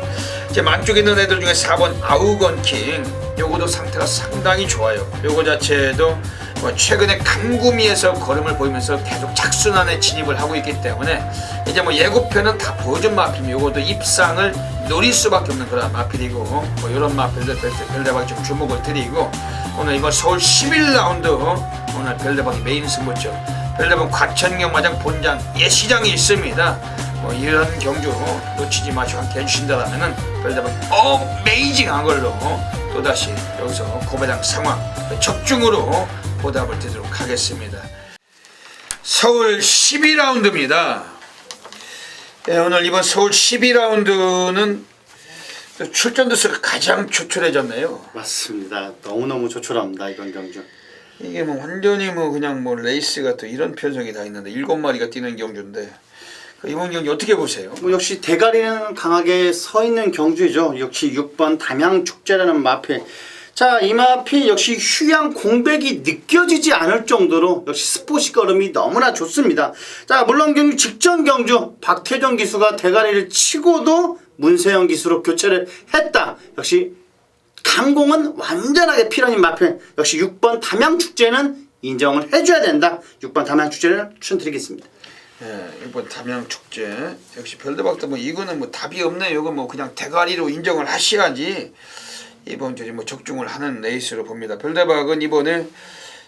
제 만쪽에 있는 애들 중에 4번 아우건킹, 요거도 상태가 상당히 좋아요. 요거 자체도 최근에 강구미에서 걸음을 보이면서 계속 착순환에 진입을 하고 있기 때문에 이제 뭐 예고편은 다 보여준 마필이면 요것도 입상을 노릴 수밖에 없는 그런 마필이고, 뭐 이런 마필들 별대박이 좀 주목을 드리고, 오늘 이번 서울 11라운드 오늘 별대박이 메인 승부죠. 별대박 과천경마장 본장 예시장이 있습니다. 뭐 이런 경주 놓치지 마시고 함께 해주신다면은 별대박 어메이징한 걸로 또다시 여기서 고배당 상황 적중으로 보답을 드리도록 하겠습니다. 서울 12라운드입니다. 네, 오늘 이번 서울 12라운드는 출전도 수가 가장 초출해졌네요. 맞습니다. 너무너무 조촐합니다, 이번 경주. 이게 뭐 완전히 뭐 그냥 뭐 레이스가 또 이런 편성이 다 있는데 7마리가 뛰는 경주인데 이번 경주 어떻게 보세요? 뭐 역시 대가리는 강하게 서 있는 경주이죠. 역시 6번 담양축제라는 마필. 자, 이 마필 역시 휴양 공백이 느껴지지 않을 정도로 역시 스포시 걸음이 너무나 좋습니다. 자, 물론 경주 직전 경주 박태종 기수가 대가리를 치고도 문세영 기수로 교체를 했다. 역시 강공은 완전하게 필연인 마필. 역시 6번 담양축제는 인정을 해줘야 된다. 6번 담양축제를 추천드리겠습니다. 예, 이번 담양축제 역시 별대박도 뭐 이거는 뭐 답이 없네. 이거 뭐 그냥 대가리로 인정을 하셔야지 이번 주에 뭐 적중을 하는 레이스로 봅니다. 별대박은 이번에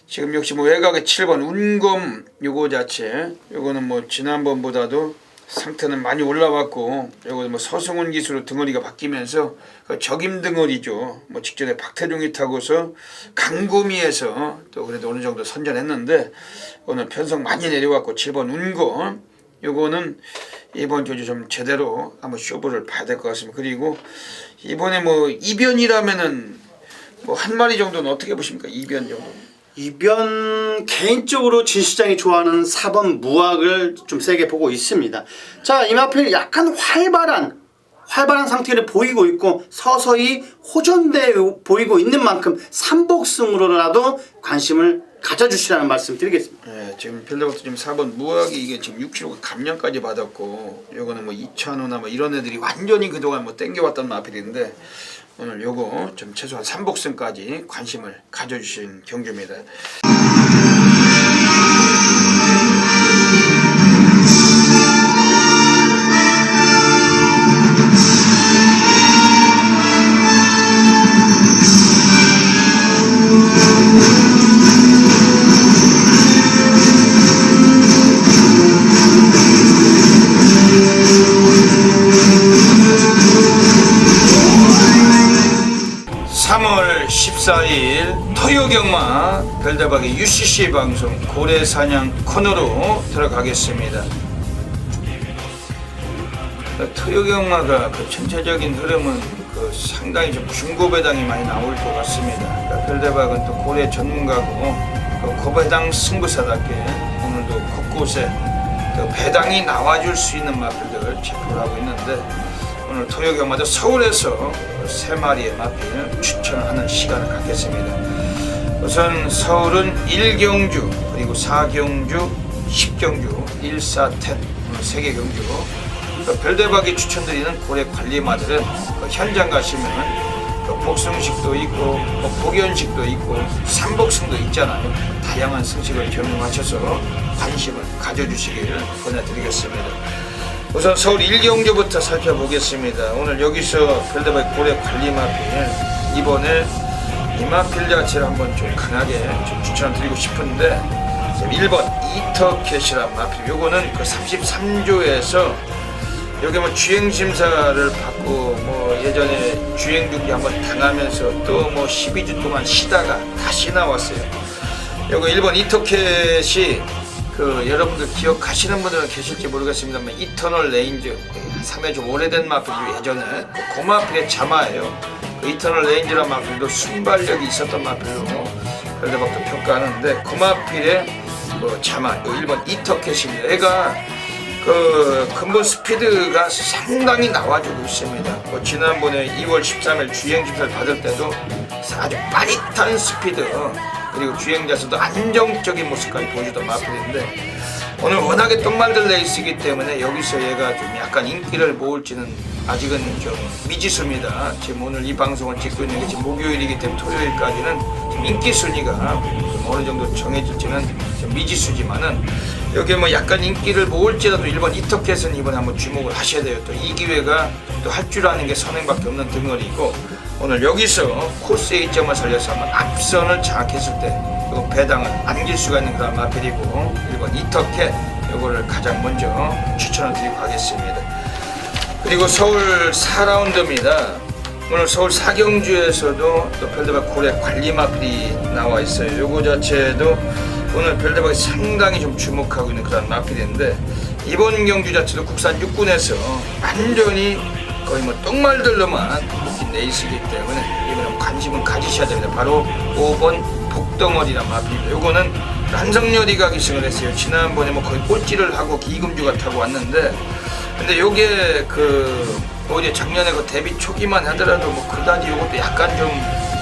지금 역시 뭐 외곽의 7번 운검 요거 자체, 요거는 뭐 지난번보다도 상태는 많이 올라왔고, 요거는 뭐 서승훈 기수로 등어리가 바뀌면서 그 적임 등어리죠. 뭐 직전에 박태종이 타고서 강구미에서 또 그래도 어느 정도 선전했는데 오늘 편성 많이 내려왔고, 7번 운검 요거는 이번 주에 좀 제대로 한번 쇼부를 봐야 될 것 같습니다. 그리고 이번에 뭐 이변이라면은 뭐 한 마리 정도는 어떻게 보십니까? 이변 정도. 이변 개인적으로 진시장이 좋아하는 4번 무학을 좀 세게 보고 있습니다. 자, 이 마필 약간 활발한 상태를 보이고 있고 서서히 호전돼 보이고 있는 만큼 삼복승으로라도 관심을 가져주시라는 말씀 드리겠습니다. 네, 지금 별대박도 지금 4번 무학이 이게 지금 6kg 감량까지 받았고, 요거는 뭐 이찬호나 뭐 이런 애들이 완전히 그동안 뭐 땡겨왔던 마필인데 오늘 요거 좀 최소한 삼복승까지 관심을 가져주신 경주입니다. 토요경마 별대박의 UCC 방송 고래사냥 코너로 들어가겠습니다. 토요경마가 그 전체적인 흐름은 그 상당히 좀 중고배당이 많이 나올 것 같습니다. 별대박은 또 고래 전문가고 그 고배당 승부사답게 오늘도 곳곳에 그 배당이 나와줄 수 있는 마필들을 체크를 하고 있는데, 오늘 토요경마도 서울에서 3마리의 마필 추천하는 시간을 갖겠습니다. 우선 서울은 1경주, 그리고 4경주, 10경주, 1, 4, 10 3개 경주. 별대박이 추천드리는 고래 관리마들은 현장 가시면 복승식도 있고 복연식도 있고 삼복승도 있잖아요. 다양한 승식을 경험하셔서 관심을 가져주시기를 권해드리겠습니다. 우선 서울 1경주부터 살펴보겠습니다. 오늘 여기서 별대박 고래 관리마필, 이번에 이 마필 자체를 한번 좀 강하게 좀 추천드리고 싶은데, 1번 이터캣이란 마필, 요거는 그 33조에서 여기 뭐 주행심사를 받고 뭐 예전에 주행중지 한번 당하면서 또 뭐 12주 동안 쉬다가 다시 나왔어요. 요거 일본 이터켓이 그 여러분들 기억하시는 분들은 계실지 모르겠습니다만 이터널 레인지 상당히 좀 오래된 마필이죠. 예전에 그 마필의 자마예요. 그 이터널 레인지라는 마필도 순발력이 있었던 마필로 별대박도 평가하는데 그 마필의 그 자마 일본 이터켓입니다. 얘가 그 근본 스피드가 상당히 나와주고 있습니다. 뭐 지난번에 2월 13일 주행 심사를 받을 때도 아주 빠릿한 스피드 그리고 주행자에서도 안정적인 모습까지 보여주던 마필인데 오늘 워낙에 똥말들 레이스이기 때문에 여기서 얘가 좀 약간 인기를 모을지는 아직은 좀 미지수입니다. 지금 오늘 이 방송을 찍고 있는 게 지금 목요일이기 때문에 토요일까지는 좀 인기 순위가 좀 어느 정도 정해질지는 좀 미지수지만은 여기 뭐 약간 인기를 모을지라도 일본 이터켓은 이번에 한번 주목을 하셔야 돼요. 또 이 기회가 또 할 줄 아는 게 선행밖에 없는 등어리고 오늘 여기서 코스의 이점을 살려서 한번 앞선을 장악했을 때 그 배당을 안길 수가 있는 그런 마필이고 일본 이터켓 요거를 가장 먼저 추천을 드리고 가겠습니다. 그리고 서울 4라운드입니다. 오늘 서울 사경주에서도 또 별대박 고래 관리 마필이 나와 있어요. 요거 자체도 오늘 별대박이 상당히 좀 주목하고 있는 그런 마필인데 이번 경주 자체도 국산 육군에서 완전히 거의 뭐 똥말들로만 묶인 레이스이기 때문에 이번에 관심은 가지셔야 됩니다. 바로 5번 복덩어리란 마필입니다. 요거는 한성열이가 기승을 했어요. 지난번에 뭐 거의 꼴찌를 하고 기금주가 타고 왔는데 근데 요게 그 오히려 작년에 그 데뷔 초기만 하더라도 뭐 그다지 요것도 약간 좀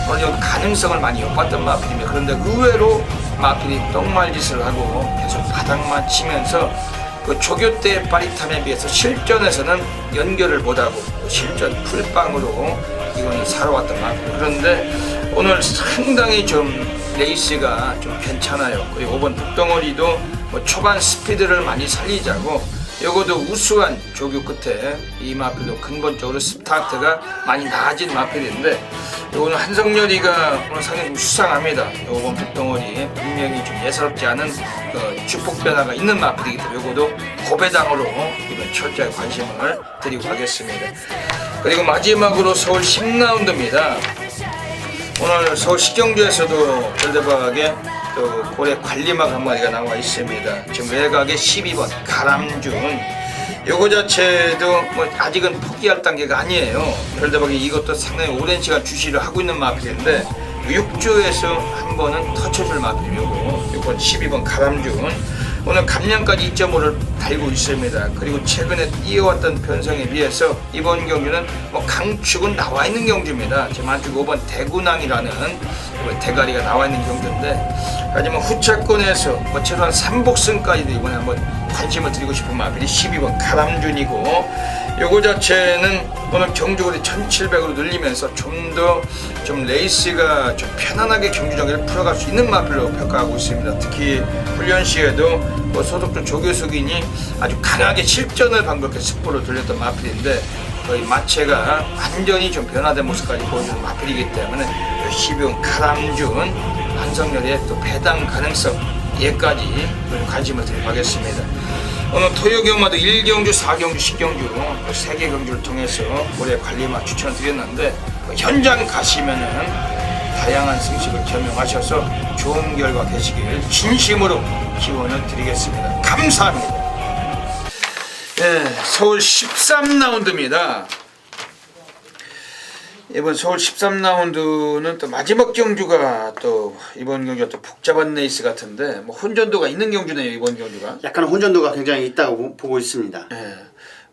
어느 정도 가능성을 많이 엿봤던 마필입니다. 그런데 의외로 마필이 똥말짓을 하고 계속 바닥만 치면서 그 조교 때 빠릿함에 비해서 실전에서는 연결을 못하고 실전 풀빵으로 이거는 살아왔던 마필. 그런데 오늘 상당히 좀 레이스가 좀 괜찮아요. 그리고 5번 북덩어리도 뭐 초반 스피드를 많이 살리자고 요것도 우수한 조교 끝에 이 마필도 근본적으로 스타트가 많이 나아진 마필인데 요거는 한성열이가 오늘 상당히 좀 수상합니다. 5번 북덩어리 분명히 좀 예사롭지 않은 주폭 변화가 있는 마필이기 때문에 요것도 고배당으로 이번 철저히 관심을 드리고 가겠습니다. 그리고 마지막으로 서울 10라운드입니다. 오늘 서울 식경주에서도 별대박의 또 고래 관리막 한 마리가 나와 있습니다. 지금 외곽에 12번 가람준 요거 자체도 뭐 아직은 포기할 단계가 아니에요. 별대박이 이것도 상당히 오랜 시간 주시를 하고 있는 마필인데 6주에서 한 번은 터쳐줄 마필이고 요건 12번 가람준 오늘 감량까지 2.5를 달고 있습니다. 그리고 최근에 이어왔던 편성에 비해서 이번 경주는 뭐 강축은 나와 있는 경주입니다. 지금 안쪽 5번 대군항이라는 대가리가 나와 있는 경주인데 하지만 후차권에서 뭐 최소한 3복승까지도 이번에 한번 관심을 드리고 싶은 마필이 12번 가람준이고 요거 자체는 오늘 경주거리 1700으로 늘리면서 좀 더 좀 레이스가 좀 편안하게 경주 경기를 풀어갈 수 있는 마필로 평가하고 있습니다. 특히 훈련 시에도 뭐 소속주 조교숙인이 아주 강하게 실전을 반복해 스포로 돌렸던 마필인데 거의 마체가 완전히 좀 변화된 모습까지 보여주는 마필이기 때문에 12번 가람준 한성열의 또 배당 가능성 얘까지 관심을 드리고 가겠습니다. 오늘 토요 경마도 1경주, 4경주, 10경주 3개 경주를 통해서 올해 관리만 추천을 드렸는데 현장 가시면은 다양한 승식을 겸용하셔서 좋은 결과 되시길 진심으로 기원을 드리겠습니다. 감사합니다. 네, 서울 13라운드입니다. 이번 서울 13라운드는 또 마지막 경주가 또 이번 경주가 또 복잡한 레이스 같은데 뭐 혼전도가 있는 경주네요. 이번 경주가 약간 혼전도가 굉장히 있다고 보고 있습니다. 네.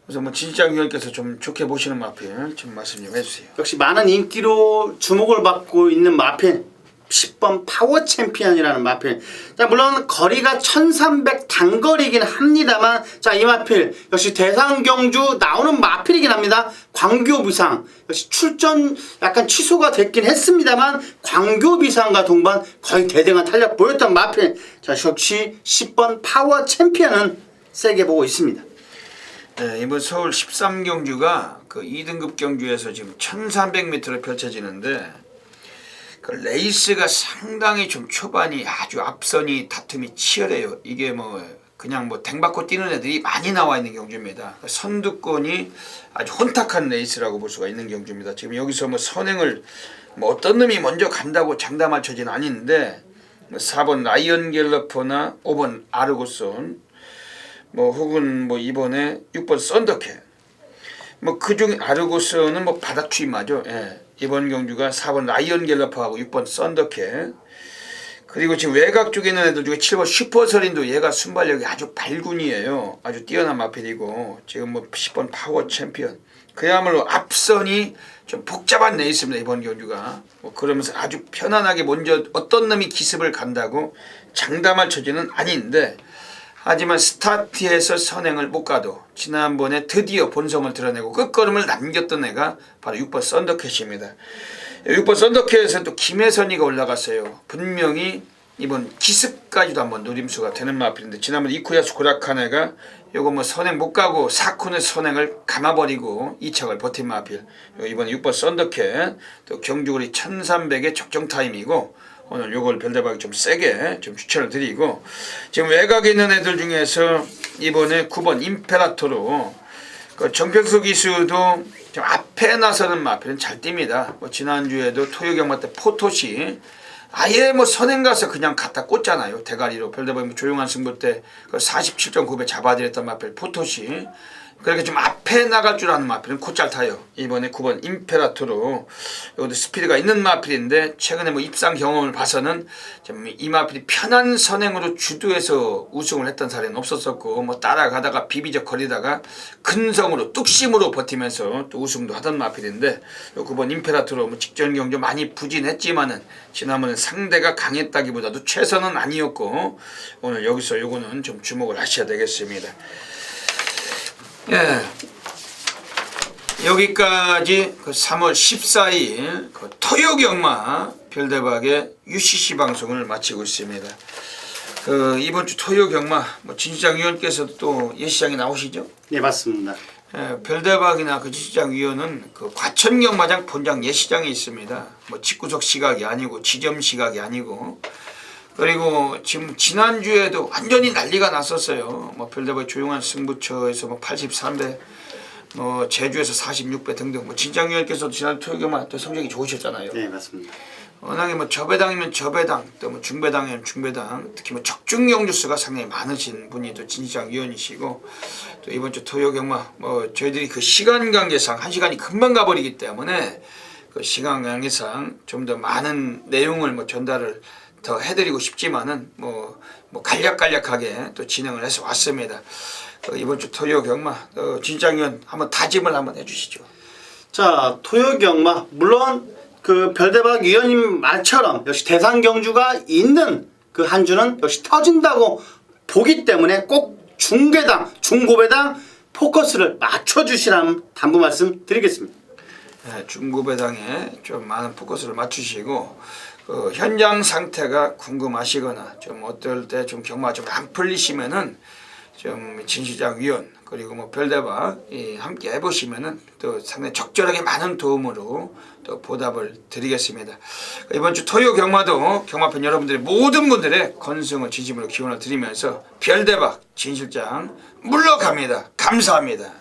그래서 뭐 진장 위원께서 좀 좋게 보시는 마필 좀 말씀 좀 해주세요. 역시 많은 인기로 주목을 받고 있는 마필 10번 파워 챔피언이라는 마필. 자, 물론 거리가 1300 단거리긴 합니다만 자, 이 마필 역시 대상 경주 나오는 마필이긴 합니다. 광교 비상 역시 출전 약간 취소가 됐긴 했습니다만 광교 비상과 동반 거의 대등한 탄력 보였던 마필. 자, 역시 10번 파워 챔피언은 세게 보고 있습니다. 네, 이번 서울 13경주가 그 2등급 경주에서 지금 1300m로 펼쳐지는데 그 레이스가 상당히 좀 초반이 아주 앞선이 다툼이 치열해요. 이게 뭐 그냥 뭐 댕받고 뛰는 애들이 많이 나와 있는 경주입니다. 선두권이 아주 혼탁한 레이스라고 볼 수가 있는 경주입니다. 지금 여기서 뭐 선행을 뭐 어떤 놈이 먼저 간다고 장담할 처지는 아닌데, 뭐 4번 라이언 갤러퍼나 5번 아르고손, 뭐 혹은 뭐 이번에 6번 썬더캣, 뭐 그중에 아르고스는 뭐 바닥 추임하죠. 예. 이번 경주가 4번 라이언 갤러퍼하고 6번 썬더캣, 그리고 지금 외곽 쪽에 있는 애들 중에 7번 슈퍼서린도 얘가 순발력이 아주 발군이에요. 아주 뛰어난 마필이고, 지금 뭐 10번 파워 챔피언, 그야말로 앞선이 좀 복잡한 레이스입니다. 이번 경주가. 뭐 그러면서 아주 편안하게 먼저 어떤 놈이 기습을 간다고 장담할 처지는 아닌데, 하지만 스타트에서 선행을 못 가도 지난번에 드디어 본성을 드러내고 끝걸음을 남겼던 애가 바로 6번 썬더캣입니다. 6번 썬더캣에서 또 김혜선이가 올라갔어요. 분명히 이번 기습까지도 한번 노림수가 되는 마필인데, 지난번 이쿠야스 고라카네가 요거 뭐 선행 못 가고 4코너 선행을 감아버리고 2착을 버틴 마필. 이번에 6번 썬더캣, 또 경주거리 1300의 적정 타임이고, 오늘 요걸 별대박이 좀 세게 좀 추천을 드리고, 지금 외곽에 있는 애들 중에서 이번에 9번 임페라토로 그 정평수 기수도 좀 앞에 나서는 마필은 잘 뜁니다. 뭐 지난주에도 토요경마 때 포토시 아예 뭐 선행 가서 그냥 갖다 꽂잖아요. 대가리로. 별대박이 뭐 조용한 승부 때 47.9배 잡아드렸던 마필 포토시. 그렇게 좀 앞에 나갈 줄 아는 마필은 곧잘 타요. 이번에 9번 임페라토로, 이것도 스피드가 있는 마필인데, 최근에 뭐 입상 경험을 봐서는 좀 이 마필이 편한 선행으로 주도해서 우승을 했던 사례는 없었었고, 뭐 따라가다가 비비적 거리다가 큰 성으로 뚝심으로 버티면서 또 우승도 하던 마필인데, 9번 임페라토로 뭐 직전 경주 많이 부진했지만은 지난번에 상대가 강했다기보다도 최선은 아니었고, 오늘 여기서 요거는 좀 주목을 하셔야 되겠습니다. 예, 여기까지 그 3월 14일 그 토요경마 별대박의 UCC 방송을 마치고 있습니다. 그 이번 주 토요경마 뭐 진시장 위원께서도 또 예시장에 나오시죠? 네, 맞습니다. 예, 별대박이나 그 진시장 위원은 그 과천경마장 본장 예시장에 있습니다. 뭐 직구석 시각이 아니고 지점 시각이 아니고, 그리고 지금 지난주에도 완전히 난리가 났었어요. 뭐 별대박 조용한 승부처에서 뭐 83배, 뭐 제주에서 46배 등등. 뭐 진장위원께서도 지난 토요일만 또 성적이 좋으셨잖아요. 네, 맞습니다. 워낙에 뭐 저배당이면 저배당, 또 뭐 중배당이면 중배당, 특히 뭐 적중경주수가 상당히 많으신 분이 또 진시장위원이시고, 또 이번 주 토요경마 뭐 저희들이 그 시간 관계상 1시간이 금방 가버리기 때문에 그 시간 관계상 좀 더 많은 내용을 뭐 전달을 더 해드리고 싶지만은 뭐 간략간략하게 또 진행을 해서 왔습니다. 이번 주 토요 경마 진장위원 한번 다짐을 한번 해주시죠. 자, 토요경마 물론 그 별대박 위원님 말처럼 역시 대상 경주가 있는 그 한 주는 역시 터진다고 보기 때문에 꼭 중계당, 중고배당 포커스를 맞춰주시라는 당부 말씀 드리겠습니다. 네, 중고배당에 좀 많은 포커스를 맞추시고, 현장 상태가 궁금하시거나 좀 어떨 때 좀 경마가 좀 안 풀리시면은 좀 진시장 위원 그리고 뭐 별대박 함께 해보시면은 또 상당히 적절하게 많은 도움으로 또 보답을 드리겠습니다. 이번 주 토요 경마도 경마팬 여러분들의 모든 분들의 건승을 진심으로 기원을 드리면서 별대박 진실장 물러갑니다. 감사합니다.